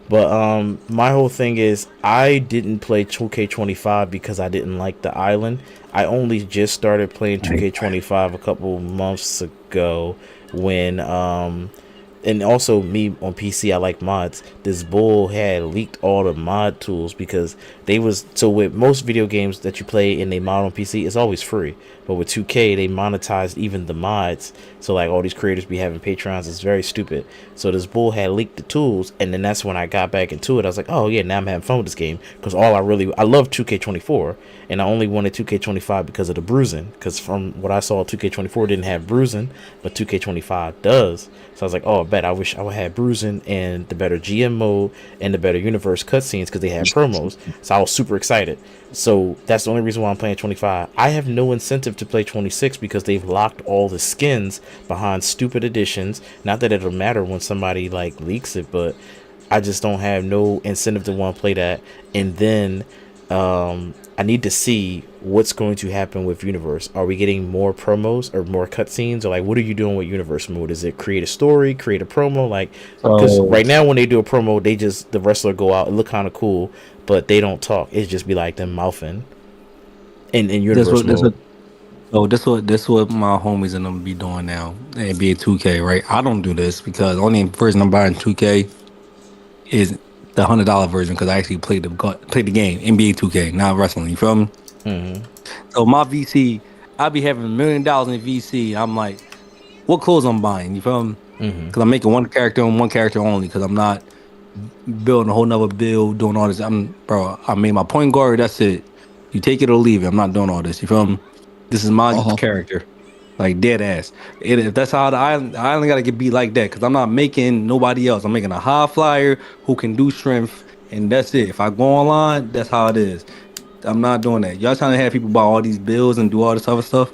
But my whole thing is I didn't play 2K25 because I didn't like the island. I only just started playing 2K25 a couple months ago when and also me on PC, I like mods. This bull had leaked all the mod tools because they was so with most video games that you play and they mod on PC, it's always free. But with 2K, they monetized even the mods. So like all these creators be having Patrons, it's very stupid. So this bull had leaked the tools, and then that's when I got back into it. I was like, oh yeah, now I'm having fun with this game because I love 2K24, and I only wanted 2K25 because of the bruising. Because from what I saw, 2K24 didn't have bruising, but 2K25 does. So I was like, oh, I bet I wish I would have bruising and the better GM mode and the better universe cutscenes because they had promos. So I was super excited. So that's the only reason why I'm playing 25. I have no incentive to play 26 because they've locked all the skins behind stupid editions. Not that it'll matter when somebody like leaks it, but I just don't have no incentive to want to play that. And then I need to see what's going to happen with Universe. Are we getting more promos or more cutscenes, or like what are you doing with Universe mode? Is it create a story, create a promo? Like because So right now when they do a promo, they just the wrestler go out, it look kind of cool, but they don't talk. It just be like them mouthing in This Universe what this mode. what this what my homies and them be doing now. NBA 2K, right? I don't do this because the only version I'm buying 2K is the $100 version because I actually played the game NBA 2K, not wrestling. You feel me? Mm-hmm. So my VC, I be having $1 million in VC. I'm like, what clothes I'm buying? You feel me? Mm-hmm. Because I'm making one character and one character only. Because I'm not building a whole nother build, doing all this. I made my point guard. That's it. You take it or leave it. I'm not doing all this. You feel me? This is my character, like dead ass. If that's how the island gotta get beat like that. Because I'm not making nobody else. I'm making a high flyer who can do strength, and that's it. If I go online, that's how it is. I'm not doing that. Y'all trying to have people buy all these bills and do all this other stuff.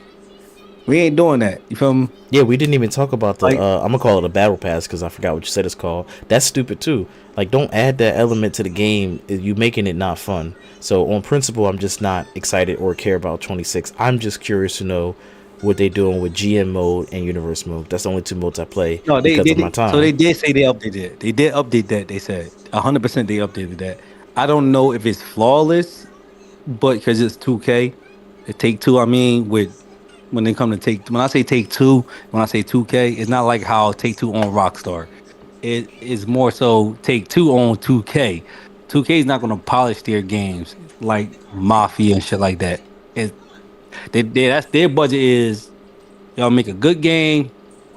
We ain't doing that. You feel me? Yeah, we didn't even talk about the. Like, I'm gonna call it a battle pass because I forgot what you said it's called. That's stupid too. Like, don't add that element to the game. You making it not fun. So on principle, I'm just not excited or care about 26. I'm just curious to know what they doing with GM mode and universe mode. That's the only two modes I play no, because of my so they time. did say they updated it. They did update that. They said 100% they updated that. I don't know if it's flawless, but because it's 2K, it take two. I mean, with when they come to take. When I say take two, when I say 2K, it's not like how take two on Rockstar. It is more so take two on 2K. 2K is not going to polish their games like Mafia and shit like that. It, that's their budget is y'all make a good game,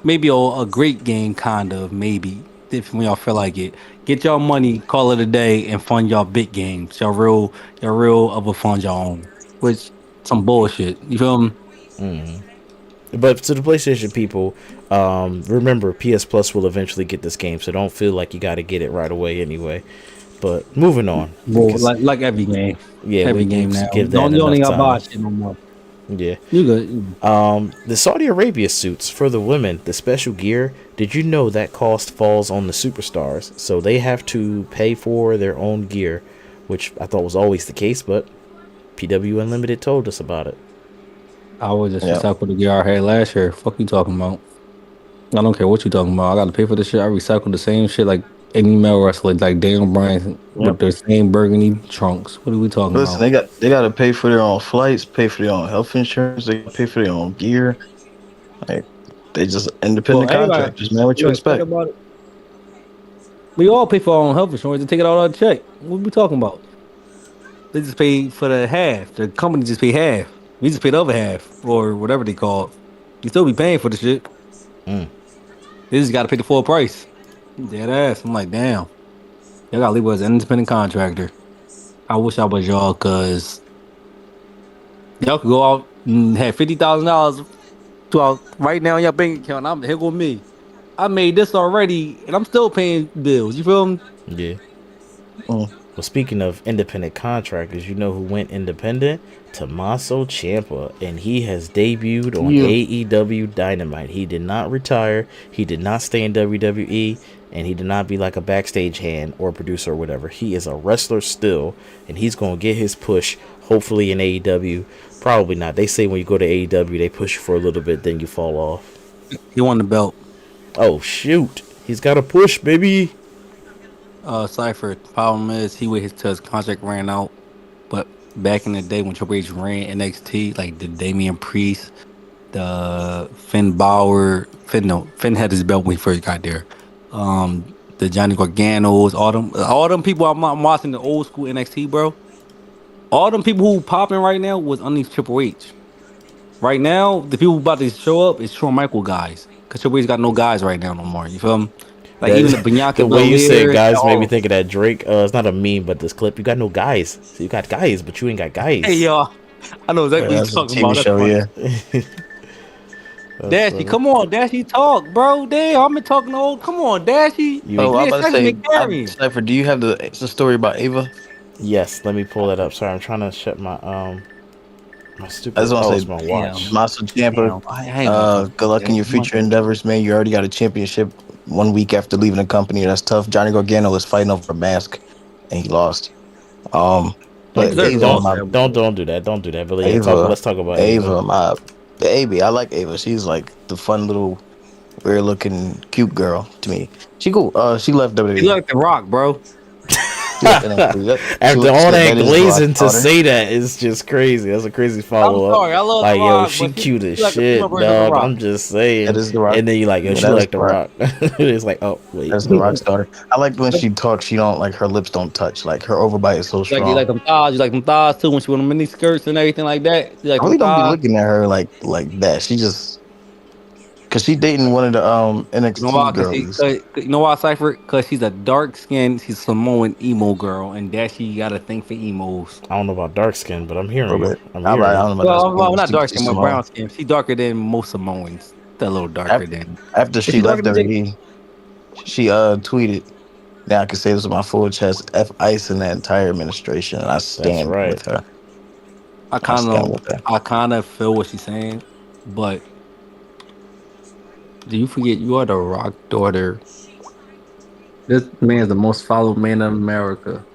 maybe a great game, kind of maybe if when y'all feel like it. Get y'all money, call it a day, and fund y'all big games. Y'all real of a fund y'all own, which some bullshit. You feel me? But to the PlayStation people, remember PS Plus will eventually get this game, so don't feel like you got to get it right away anyway. But moving on, Well, because like every game, yeah, every we'll game now. give that You don't enough even gotta buy time. shit no more. Yeah. You good? The Saudi Arabia suits for the women, the special gear. Did you know that cost falls on the superstars, so they have to pay for their own gear, which I thought was always the case, but PW Unlimited told us about it. I was just Yeah. recycled the gear I had last year. Fuck you talking about? I don't care what you talking about. I got to pay for this shit. I recycled the same shit like any male wrestler, like Daniel Bryan with Yep. the same burgundy trunks. What are we talking Listen, about? they got to pay for their own flights, pay for their own health insurance, they pay for their own gear. Like they just Well, independent everybody, contractors, man. What you you gotta think expect? about it. We all pay for our own health insurance and take it out of our check. What are we talking about? They just pay for the half. The company just pay half. We just pay the other half or whatever they call it. You still be paying for the shit. They just got to pay the full price. Dead ass. I'm like, damn. Y'all got to leave us an independent contractor. I wish I was y'all, cause y'all could go out and have $50,000 to out right now in your bank account. I'm here with me. I made this already, and I'm still paying bills. You feel me? Yeah. Mm. Well, speaking of independent contractors, you know who went independent? Tommaso Ciampa, and he has debuted on Yeah. AEW Dynamite. He did not retire. He did not stay in WWE, and he did not be like a backstage hand or producer or whatever. He is a wrestler still, and he's gonna get his push. Hopefully in AEW. Probably not. They say when you go to AEW, they push you for a little bit, then you fall off. He won the belt. Oh shoot, he's got a push, baby. Cypher. Problem is, he waited till his contract ran out. But back in the day when Triple H ran NXT, like the Damian Priest, the Finn Balor, Finn had his belt when he first got there. The Johnny Garganos, all them people. I'm watching the old school NXT, bro. All them people who popping right now was underneath Triple H. Right now, the people about to show up is Shawn Michael guys, cause Triple H got no guys right now no more. You feel me? Like even the That Bianca the way you said Belair, guys made me all think of that Drake. It's not a meme, but this clip. You got no guys. So you got guys, but you ain't got hey guys. y'all, I know Yeah, exactly what that's you're a talking TV about. That's show. funny. Yeah. That's Dashi, funny. come on, Dashi, talk, bro. Damn, I've been talking old. Come on, Dashi. You Oh, ain't. I was Man, about to Cypher say, been carrying. Cypher, do you have the story about Ava? Yes. Let me pull that up. Sorry, I'm trying to shut my my I stupid. just want Oh, to it's say, my Damn, watch. Tommaso Ciampa, damn. I ain't gonna talk good about luck in that. your future endeavors, man. You already got a championship 1 week after leaving the company. That's tough. Johnny Gargano was fighting over a mask, and he lost. Um, He Don't but do that. deserved to Ava, lose Don't my that one. don't do that. Don't do that. But yeah, talk. Ava, Let's talk about Ava. Ava, my baby. I like Ava. She's like the fun little, weird looking, cute girl to me. She cool. She left He WWE. like the Rock, bro. She left NXT. Yep. After She all said that that is the Rock's glazing to daughter. say that is just crazy. That's a crazy I'm follow up. sorry, I love the Like, yo, Rock, she but cute as she like the female shit, version of the dog. Rock. I'm just That saying. is the Rock. And then you like, yo, Yeah, she that is like the the Rock. rock. It's like, oh wait. That's the Rock's daughter. I like when she talks. She don't like her lips don't touch. Like her overbite is so Like you strong. like them thighs, you like them thighs too when she wore them mini skirts and everything like that. You like I them really don't be thighs. looking at her like that. She just because she dating one of the You know why? NXT Cause girls. you know why, Cypher? Cause she's a dark skinned, she's Samoan emo girl, and that she got a thing for emos. I don't know about dark skin, but I'm A hearing little you. bit. I'm I'm hearing right. I you. don't know about Well, that. not dark She's skin, but Simone. brown skin. She's darker than most Samoans. That a little darker After, than. after Is she she darker left than Jake? WWE, she tweeted. Now I can say this with my full chest. F Ice in that entire administration, and I That's stand right. with her. I I kind stand of, with her. I kind of feel what she's saying, but do you forget you are the Rock daughter? This man is the most followed man in America.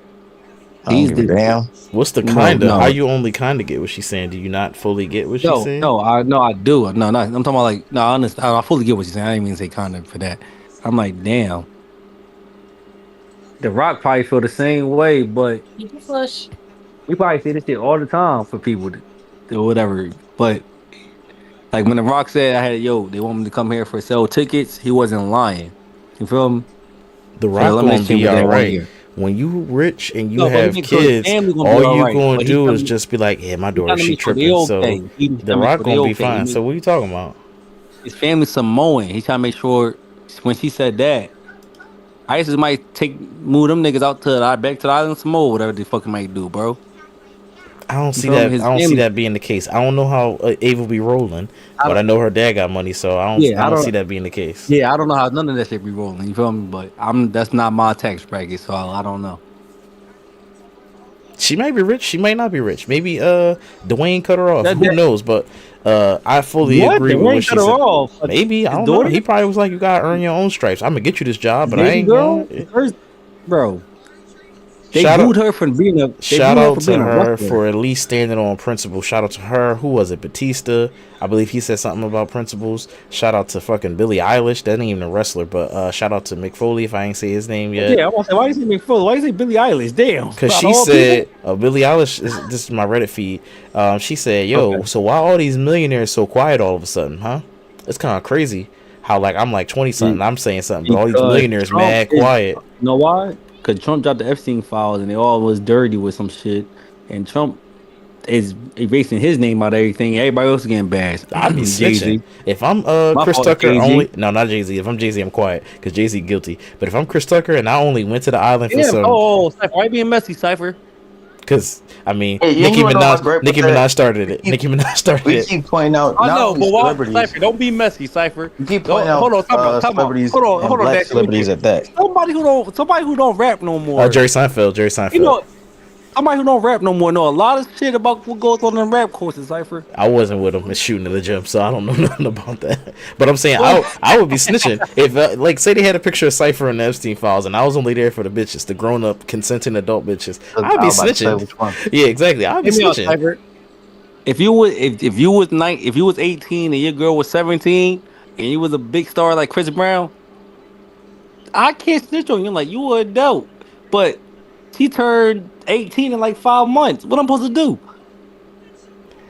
I don't He's give a the damn. What's the no, kinda? How no, you only kinda get what she's saying? Do you not fully get what she's saying? I do. No, I'm talking about like no. I understand. I fully get what you're saying. I didn't mean to say kind of for that. I'm like, damn. The Rock probably feel the same way, but we probably say this shit all the time for people to whatever. But Like when The Rock said, "I had they want me to come here for sell tickets." He wasn't lying. You feel me? The For the Rock gonna elimination be chamber all that one right. year. When you rich and you No, but he have makes sure his kids, family gonna be all all you right. gonna But he's do trying is to just be like, "Yeah, my daughter, she make sure they tripping." So okay. He's The trying to make Rock sure they gonna be okay. fine. So what are you talking about? His family's Samoan. He's trying to make sure when she said that, ISIS might move them niggas out to back to the island of Samoa, whatever they fucking might do, bro. I don't You see feel me? that. His I don't see family. that being the case. I don't know how Ava be rolling, I but don't. I know her dad got money, so I don't. I Yeah, I don't don't. see that being the case. Yeah, I don't know how none of that shit be rolling. You feel me? But that's not my tax bracket, so I don't know. She might be rich. She might not be rich. Maybe Dwayne cut her off. That Who that knows? But I fully what? agree The with what ring she cut her said. off. Maybe I His don't know. daughter, He probably was like, "You gotta earn your own stripes. I'm gonna get you this job, his but I baby ain't girl, his going." first, bro. They Shout out. booed her for being a. They Shout booed her out for to being a her wrestler. for at least standing on principle. Shout out to her. Who was it? Batista. I believe he said something about principles. Shout out to fucking Billie Eilish. That ain't even a wrestler, but shout out to Mick Foley if I ain't say his name yet. Yeah, I want to say, why you say McFully? Why you say Billie Eilish? Damn, Cause out of she all people. said, Billie Eilish this is my Reddit feed. She said, "Yo, Okay. so why all these millionaires so quiet all of a sudden, huh? It's kind of crazy how like I'm like 20 something, I'm saying something, but all these Because millionaires Trump mad is, quiet." you know why? Because Trump dropped the Epstein files and they all was dirty with some shit, and Trump is erasing his name out of everything. Everybody else is getting bashed. I'd be Jay snitching Z, if I'm my Chris fault, Tucker Jay Z. only. No, not Jay Z. If I'm Jay Z, I'm quiet because Jay Z guilty. But if I'm Chris Tucker and I only went to the island for Damn. some, Oh, Cypher, why you being messy, Cypher? because I mean, Hey, you wanna know my gripe with Nicki that? Minaj started We it. keep Nicki Minaj started we it. keep pointing out I not know, only but why, celebrities, Cypher? Don't be messy, Cypher. we keep pointing Don't, out hold on, time out. celebrities and Hold on, black Dash. Let me celebrities finish. at that. Somebody who don't rap no more. Jerry Seinfeld. Jerry You Seinfeld. know, somebody who don't rap no more know a lot of shit about what goes on in rap courses, Cypher. I wasn't with him and shooting in the gym, so I don't know nothing about that. But I'm saying What? I would be snitching if, like, say they had a picture of Cypher in the Epstein files, and I was only there for the bitches, the grown up, consenting adult bitches. I'd I be was about to say snitching. which one. Yeah, exactly. I'd be Hear me out, snitching. Cypher. If you was 18 and your girl was 17 and you was a big star like Chris Brown, I can't snitch on you. Like you were an adult, but she turned 18 in like 5 months. What I'm supposed to do?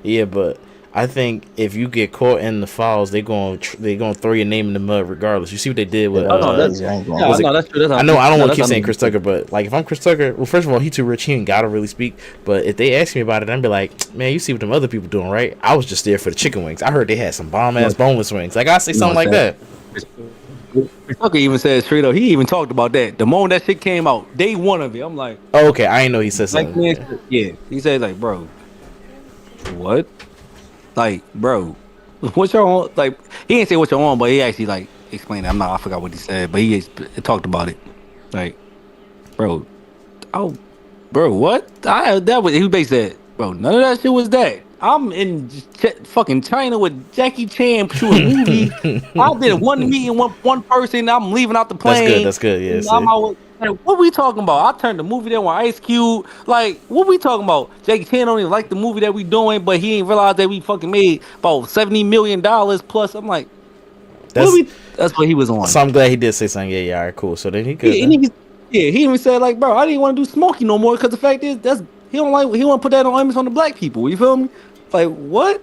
Yeah, but I think if you get caught in the files, they gonna throw your name in the mud regardless. You see what they did Yeah, with Oh that's no, that's crazy. I ain't going. yeah, was it? no, that's true. That's I know I don't no, want to that's keep saying Chris understandable. Tucker, but like if I'm Chris Tucker, well, first of all, he too rich. He ain't gotta really speak. But if they ask me about it, I'd be like, man, you see what them other people doing, right? I was just there for the chicken wings. I heard they had some bomb ass No, boneless wings. Like I say no, something like that. that. Chris Tucker even said straight up. He even talked about that. The moment that shit came out, day one of it, I'm like, Oh, okay, I ain't know he said like something. man, Yeah. yeah. He said like, bro, what? Like, bro, what's your own? Like, he didn't say what's your own, but he actually like explained it. I forgot what he said, but he talked about it. Like, bro, oh, bro, what? That was he basically said, bro. None of that shit was that. I'm in fucking China with Jackie Chan shooting movies. I did one meeting, one person. I'm leaving out the That's good. plane. That's good. Yeah. And I'm See. out. Like, what we talking about? I turned the movie down with Ice Cube. Like, what we talking about? Jackie Chan don't even like the movie that we doing, but he ain't realized that we fucking made about $70 million plus. I'm like, what That's we? That's what he was on. so. I'm glad he did say something. Yeah. Yeah. All right. Cool. So then he Yeah, good and then. he even said like, bro, I didn't want to do Smokey no more because the fact is that's he don't like he want to put that on image on the black people. You feel me? Like what?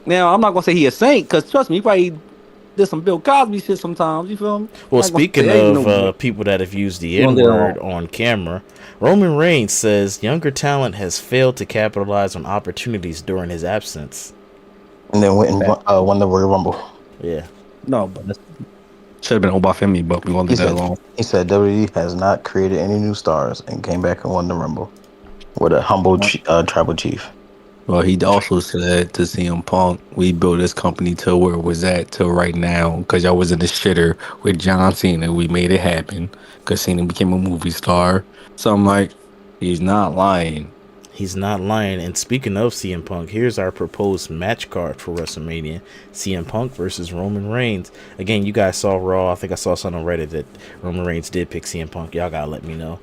Now I'm not gonna say he a saint because trust me, he probably did some Bill Cosby shit sometimes. You feel me? Well, I'm not gonna speaking say ain't of no people that have used the you N gonna get it word wrong. on camera, Roman Reigns says younger talent has failed to capitalize on opportunities during his absence. And then went and won the Royal Rumble. Yeah. No, but that should have been Obafemi, but we gonna He leave that said alone. he said WWE has not created any new stars and came back and won the Rumble with a humble tribal chief. Well, he also said to CM Punk, we built this company to where it was at till right now because y'all was in the shitter with John Cena. We made it happen because Cena became a movie star. So I'm like, he's not lying. He's not lying. And speaking of CM Punk, here's our proposed match card for WrestleMania. CM Punk versus Roman Reigns. Again, you guys saw Raw. I think I saw something on Reddit that Roman Reigns did pick CM Punk. Y'all gotta let me know.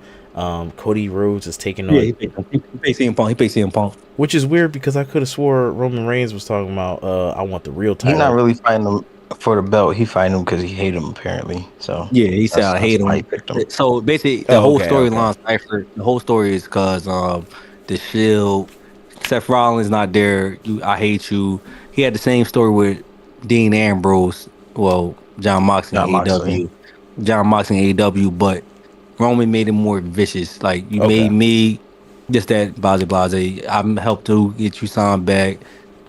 Cody Rhodes is taking on... Yeah, he paid CM Punk. He paid CM Punk. Which is weird because I could have swore Roman Reigns was talking about, I want the real He's not title. really fighting him for the belt. He fighting him because he hate him apparently. So Yeah, he said I hate why he him. picked him. So basically, the Oh, whole okay, storyline, Cypher, the whole story is because the Shield, Seth Rollins not there. I hate you, he had the same story with Dean Ambrose. Well, John Moxley John in Moxley. AW. John Moxley in AW, but Roman made it more vicious. Like you Okay. made me just that blase. I'm helped to get you signed back,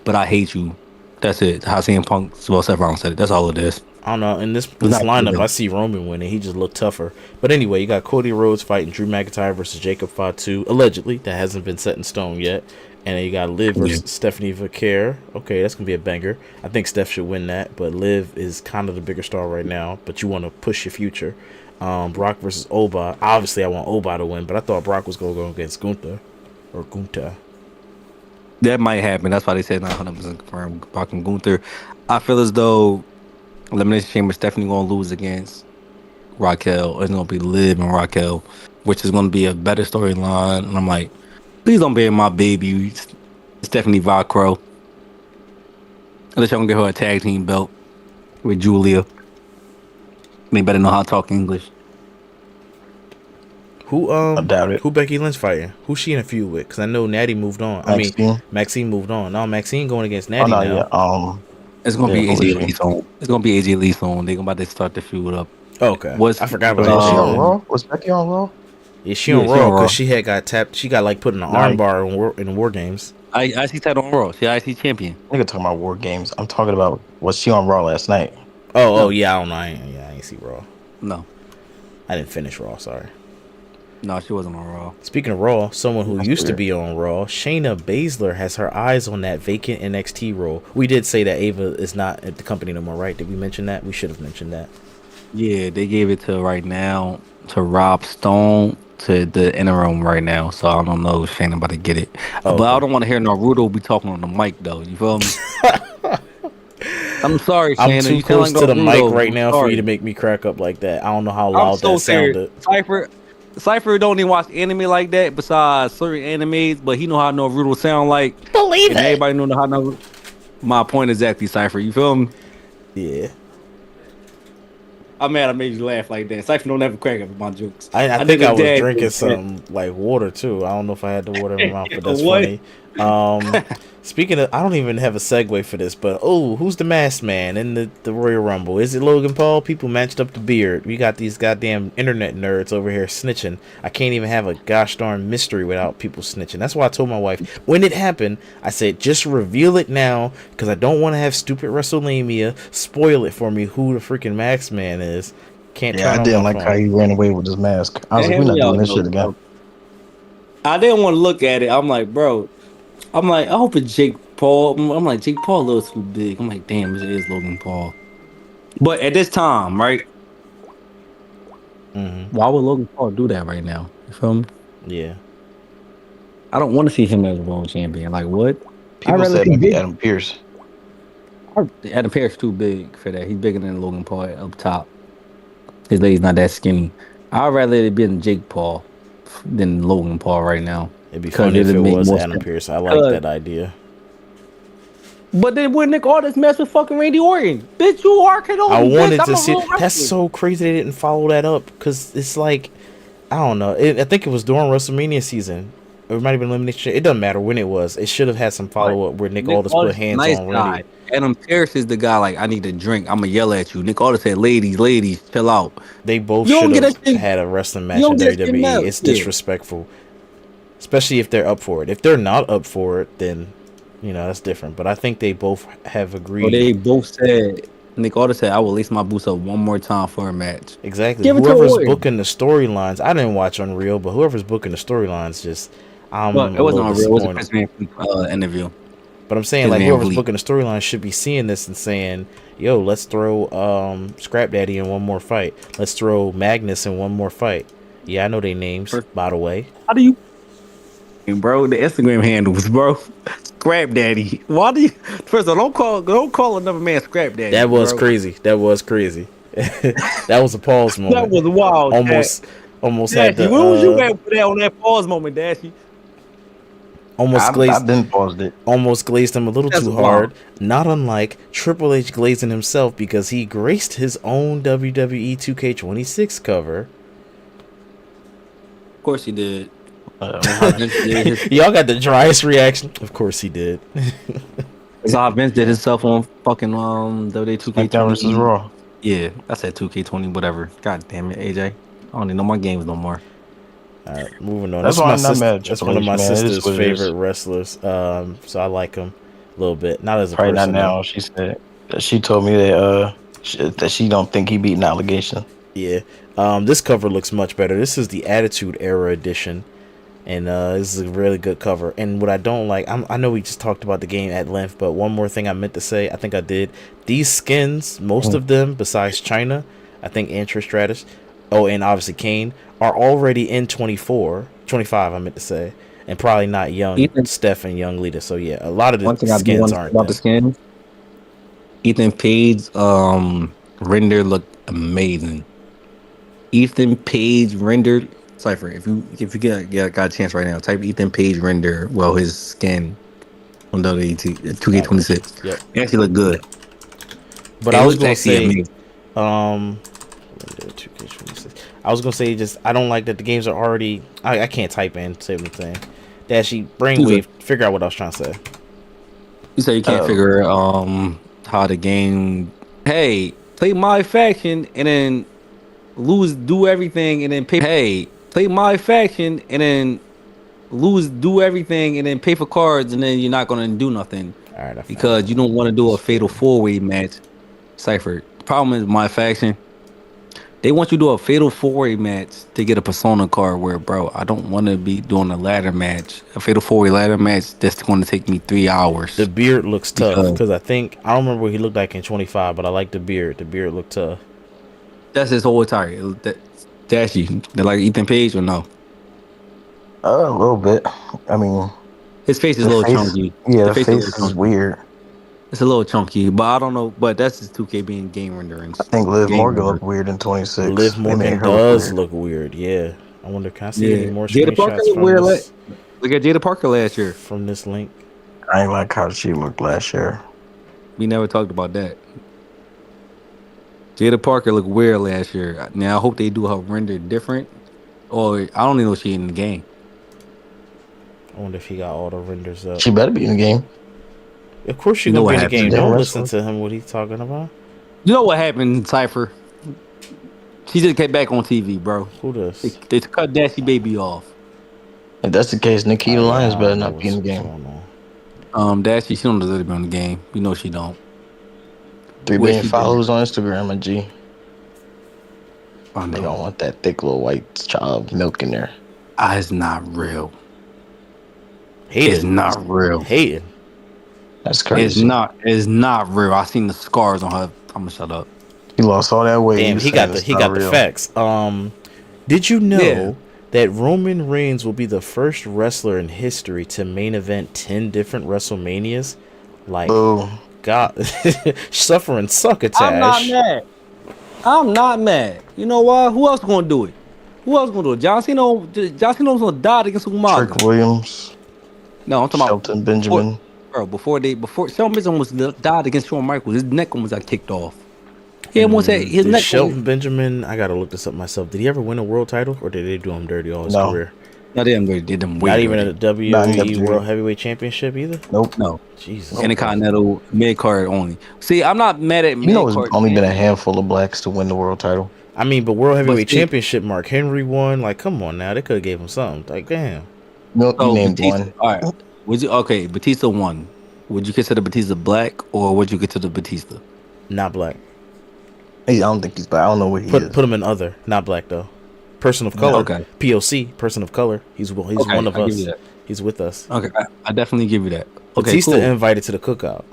but I hate you. That's it. How CM Punk, well, Seth Rollins said it. That's all it is. I don't know. In this It's not lineup, I good. see Roman winning. He just looked tougher. But anyway, you got Cody Rhodes fighting Drew McIntyre versus Jacob Fatu. Allegedly, that hasn't been set in stone yet. And then you got Liv Yeah. versus Stephanie Vaquer. Okay, that's gonna be a banger. I think Steph should win that, but Liv is kind of the bigger star right now. But you want to push your future. Brock versus Oba. Obviously, I want Oba to win, but I thought Brock was gonna go against Gunther or Gunta. That might happen. That's why they said not 100% confirmed. Brock and Gunther. I feel as though Elimination Chamber Stephanie gonna lose against Raquel. It's gonna be Liv and Raquel, which is gonna be a better storyline. And I'm like, please don't bury my baby, Stephanie Vacro. Unless y'all gonna give her a tag team belt with Julia. They better know how to talk English. Who I doubt it. who Becky Lynch fighting? Who's she in a feud with? Because I know Natty moved on. I mean, Maxine. Maxine moved on. No, Maxine going against Oh Natty no, now. yeah. It's gonna Yeah, be who is AJ she? Lee Soon. It's gonna be AJ Lee Soon. They about to start the feud up. Okay, What's I forgot about Was she on that shit. Raw? Was Becky on Raw? Yeah, she Yeah, on she Raw on Raw. because she had got tapped. She got like put in an Nice. armbar in War Games. I see title on Raw. She IC champion. Nigga talking about War Games. I'm talking about, was she on Raw last night? Oh No. yeah, I don't know. I ain't see Raw. No, I didn't finish Raw. Sorry. no, she wasn't on Raw. Speaking of Raw, someone who That's used to weird. be on Raw, Shayna Baszler has her eyes on that vacant NXT role. We did say that Ava is not at the company no more, right? Did we mention that? We should have mentioned that. Yeah, they gave it to right now to Rob Stone to the interim right now. So I don't know if Shane about to get it. Oh, But I okay. don't want to hear Naruto be talking on the mic though. You feel me? I'm sorry, I'm Shannon. too You sound close like to the mic Naruto. right I'm now for sorry. you to make me crack up like that. I don't know how I'm loud so that serious. sounded. Cypher don't even watch anime like that besides certain animes, but he know how Naruto sound like. Believe And everybody know how Naruto. My point exactly, Cypher. You feel me? Yeah. I'm mad I made you laugh like that. Cypher don't ever crack up at my jokes. I My think nigga I was dad drinking did that. some like water too. I don't know if I had the water in my mouth, but that's What? funny. Speaking of, I don't even have a segue for this, but who's the masked man in the Royal Rumble? Is it Logan Paul? People matched up the beard. We got these goddamn internet nerds over here snitching. I can't even have a gosh darn mystery without people snitching. That's why I told my wife when it happened. I said just reveal it now because I don't want to have stupid WrestleMania spoil it for me who the freaking masked man is. Can't Yeah, turn I on didn't my like phone. how he ran away with his mask. I was like, Hear we're not me doing out, this though, shit again. bro. I didn't want to look at it. I'm like, bro. I'm like, I hope it's Jake Paul. I'm like, Jake Paul a little too big. I'm like, damn, it is Logan Paul. But at this time, right? Mm-hmm. Why would Logan Paul do that right now? You feel me? Yeah. I don't want to see him as world champion. Like, what? People rather said see maybe Big- Adam Pierce. Adam Pearce too big for that. He's bigger than Logan Paul up top. His leg's not that skinny. I'd rather it been Jake Paul than Logan Paul right now. It'd be Because funny if it'd it make was more Adam sense. Pierce. I like that idea. But then when Nick Aldis mess with fucking Randy Orton, bitch, you are RKO. I wanted bitch, to I'm a see. real That's wrestler. so crazy they didn't follow that up because it's like I don't know. I think it was during WrestleMania season. It might have been elimination. It doesn't matter when it was. It should have had some follow up where Nick Aldis put hands nice on guy. Randy. Adam Pearce is the guy. Like, I need a drink. I'm gonna yell at you. Nick Aldis said, "Ladies, chill out." They both You don't should get have that shit. had a wrestling match You in don't get that shit now. WWE. It's Yeah. disrespectful, especially if they're up for it. If they're not up for it, then that's different. But I think they both have So agreed. they both said. Nick Aldis said, "I will lace my boots up one more time for a match." Exactly. Give it to Whoever's Orton. booking the storylines, I didn't watch Unreal, but whoever's booking the storylines, I'm Well, a it wasn't little on real. It was a disappointed. Chris Van Fleet interview. But I'm saying His like man whoever's Vliet. booking the storyline should be seeing this and saying, "Yo, let's throw Scrap Daddy in one more fight. Let's throw Magnus in one more fight." Yeah, I know their names, by the way. How do you, bro? The Instagram handles, bro. Scrap Daddy. Why do you? First of all, don't call another man Scrap Daddy. That was bro. crazy. That was crazy. That was a pause moment. That was wild. Almost had Dashy, the where was you at for that on that pause moment, Dashy? almost I glazed. didn't pause it. Almost glazed him a little That's too hard, not unlike Triple H glazing himself because he graced his own WWE 2K26 cover. Of course he did. Y'all got the driest reaction. Of course he did. That's how Vince did himself on fucking WWE SmackDown versus 2K20. Raw. Yeah, I said 2K20, whatever. God damn it, AJ. I don't even know my games no more. All right, moving on. That's This is why my I'm not sister. mad at That's Triple one of H, my man. It is sister's what it favorite is. wrestlers. So I like him a little bit. Not as a Probably not person though. now. She said that she told me that she don't think he beat an allegation. Yeah. This cover looks much better. This is the Attitude Era edition, and this is a really good cover. And what I don't like, I know we just talked about the game at length, but one more thing I meant to say, I think I did. These skins, most of them, besides China, I think Stratus, oh, and obviously Kane, are already in 25, I meant to say, and probably not young Ethan, Steph and young Lita. So yeah, a lot of one the thing I do skins want to say aren't about the them. skins, Ethan Page render looked amazing. Ethan Page rendered Cypher. If you got a chance right now, type Ethan Page render. Well, his skin on WWE I got you. 2K26. Yep. It actually looked good. But It I was looked gonna actually say, amazing. um, I was gonna say just I don't like that the games are already. I can't type in say anything. Dashi brainwave. Figure out what I was trying to say. You say you can't Oh, figure how the game. Hey, play my faction and then do everything and then pay. Hey, play my faction and then do everything and then pay for cards and then you're not gonna do nothing All right, I found because you don't want to do a fatal 4-way match. Cypher. The problem is my faction. They want you to do a fatal 4-way match to get a persona card. Where, bro, I don't want to be doing a ladder match, a fatal 4-way ladder match. That's going to take me 3 The hours beard looks tough because because I don't remember what he looked like in 25, but I like the beard. The beard looked tough. that's his whole attire. Dashi, they like Ethan Page or no? a little bit. I mean, His face is a the little face. chunky. Yeah, The the face is a little face is chunky. weird. It's a little chunky, but I don't know. But that's just 2K being game I renderings. think Liv Game Morgan render. looked weird in 26. Liv They made Morgan her look does weird. look weird. Yeah. I wonder, can I see any Yeah, more Jada Parker screenshots looked from weird. this Look at Jada Parker last year. link? I ain't like how she looked last year. We never talked about that. Jada Parker looked weird last year. Now I hope they do her render different. Or I don't even know if she in the game. I wonder if he got all the renders up. She better be in the game. Of course she's You know gonna what be in the She's a game. happened? damn Don't listen wrestler. to him. What he's talking about? You know what happened, Cypher? She just came back on TV, bro. Who does? They cut Dashi Baby off. If that's the case, Nikita Yeah, Lyons I better don't know not be in the what's game. going on. Dashi, she don't deserve to be on the game. We know she don't. 3 What billion she did? followers on Instagram, and G. I They know. don't want that thick little white child milk in there. It's not real. It's Hating. not real. Hating. That's crazy. It's not real. I seen the scars on her. I'm gonna shut up. He lost all that weight. Damn, You saying it's he not got the real? facts. Did you know Yeah. that Roman Reigns will be the first wrestler in history to main event 10 different WrestleManias? Like, Boo. God, suffering succotash. I'm not mad. I'm not mad. You know what? Who else gonna do it? Who else gonna do it? John Cena's gonna die against Umaga. Trick Williams, No, I'm talking Shelton about Benjamin. before Shawn Michaels almost died against Shawn Michaels. His neck almost got kicked off. He almost had his Did neck. Shelton Benjamin, I gotta look this up myself. Did he ever win a world title, or did they do him dirty all his No. career? No, they did them way Not even dirty. a WWE Not in WWE. World Heavyweight Championship either. Nope. No, Jesus. Intercontinental mid card only. See, I'm not mad at You know, mid it's card. only been a handful of blacks to win the world title. I mean, but World Heavyweight see- Championship, Mark Henry won. Like, come on now, they could have gave him something. Like, damn. You named Batista, one. all right. Batista won. Would you consider Batista black or would you consider Batista? Not black. I don't think he's black. I don't know what he is. Put him in other. Not black though. Person of color. Okay. POC. Person of color. He's Okay, one of I'll give us. you that. He's with us. Okay, I definitely give you that. Okay, Batista cool. invited to the cookout.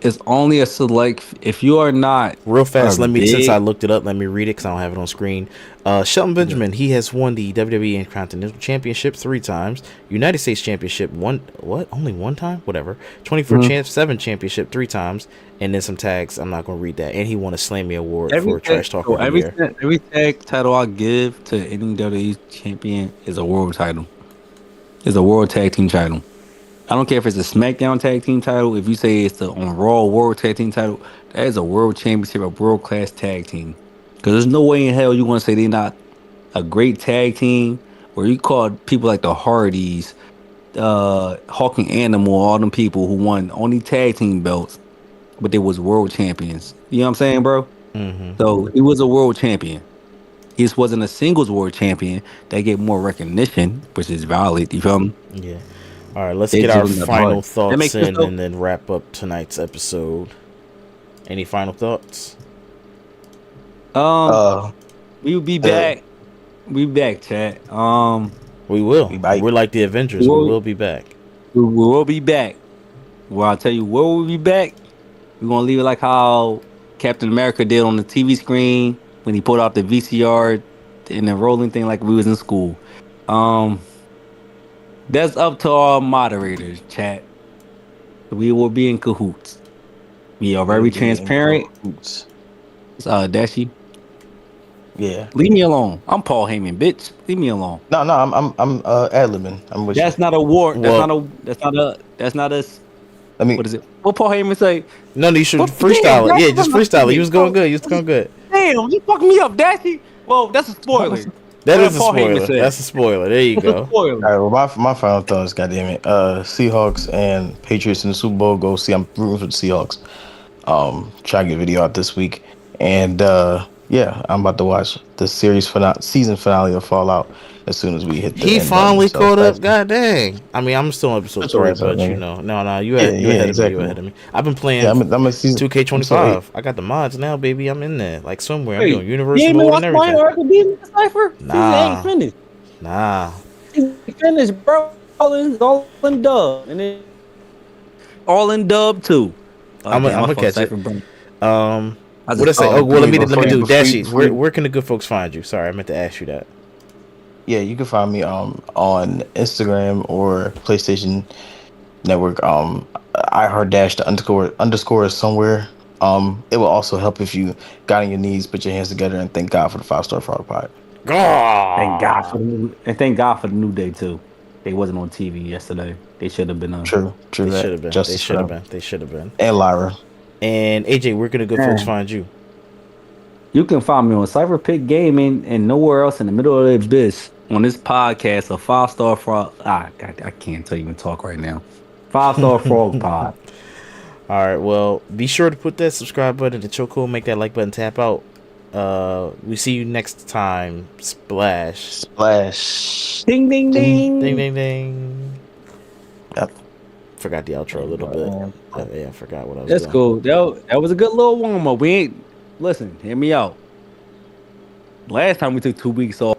It's only a select. If you are not Real fast, since I big- looked it up, let me read it because I don't have it on screen. Shelton Benjamin, he has won the WWE Intercontinental Championship 3 times, United States Championship only one time, whatever. 24/7 Championship 3 times, and then some tags. I'm not gonna read that. And he won a Slammy Award for Trash Talker of the Year. every tag title I give to any WWE champion is a world title. Is a world tag team title. I don't care if it's a SmackDown tag team title. If you say it's the on Raw World Tag Team title, that is a world championship, a world class tag team. Because there's no way in hell you want to say they're not a great tag team. Where you call people like the Hardys, Hawking Animal, all them people who won only tag team belts, but they was world champions. You know what I'm saying, bro? Mm-hmm. So he was a world champion. He just wasn't a singles world champion that get more recognition, which is valid. You feel me? Yeah. All right, let's They get just our wasn't that hard. final That thoughts makes sense in though. and then wrap up tonight's episode. Any final thoughts? Um, Uh, we will be uh back. We back, chat. We will. we might. We're like the Avengers. We will be back. We will be back. Well, I'll tell you where we'll be back. We're gonna leave it like how Captain America did on the TV screen when he pulled out the VCR and the rolling thing like we was in school. Um, that's up to our moderators, chat. We will be in cahoots. We are We'll very be in transparent. cahoots. Dashi, Yeah. leave me alone. I'm Paul Heyman, bitch. Leave me alone. No, I'm ad-libbing. I'm with you. That's not a war. That's Well, not a. That's not a. That's not a. Let me. What is it? What Paul Heyman say? no, you should What? Damn, freestyle it. Yeah, Dashi, just freestyle it. You was going good. You was going good. Damn, you fucking me up, Dashi. Well, that's a spoiler. That What is a Paul Heyman spoiler. said. That's a spoiler. There you That's a go. All spoiler. right. Well, my final thoughts. Goddamn it. Seahawks and Patriots in the Super Bowl. Go see. I'm rooting for the Seahawks. Try to get a video out this week, and yeah, I'm about to watch the season finale of Fallout as soon as we hit the He end button. finally So caught up. that's God dang. I mean, I'm still on episode that's 3, alright, but you nigga. know, no, you Yeah, ahead of exactly. me. You ahead of me. I've been playing Yeah, I'm a season. 2K25. I got the mods now, baby. I'm in there like somewhere. I'm Wait, doing you universe ain't been mode and watching my everything. Academia Cypher? Season Nah. ain't finished. Nah. Season finished, bro. All in dub, and then all in dub too. I'm Damn, I gonna fucked catch it. Cypher, bro. What I say? Oh, well, let me do before Dashi. you- Where can the good folks find you? Sorry, I meant to ask you that. Yeah, you can find me on Instagram or PlayStation Network. I heard dash the underscore is somewhere. It will also help if you got on your knees, put your hands together, and thank God for the 5-star frog pod. Thank God for and thank God for the new day too. They wasn't on TV yesterday. They should have been on. True They that. should have been. Justice for them. They should have been. And Lyra. And AJ, where can the good folks find you? You can find me on Cypher Pit Gaming and nowhere else in the middle of the abyss on this podcast of 5-star frog. I can't even talk right now. 5-star frog pod. All right. Well, be sure to put that subscribe button to chokehold, make that like button tap out. We see you next time. Splash. Ding ding ding. Ding ding ding. Yep. Forgot the outro a little bit. Yeah, I forgot what I was That's doing. cool. That was a good little warm up. We ain't listen. Hear me out. Last time we took 2 weeks off.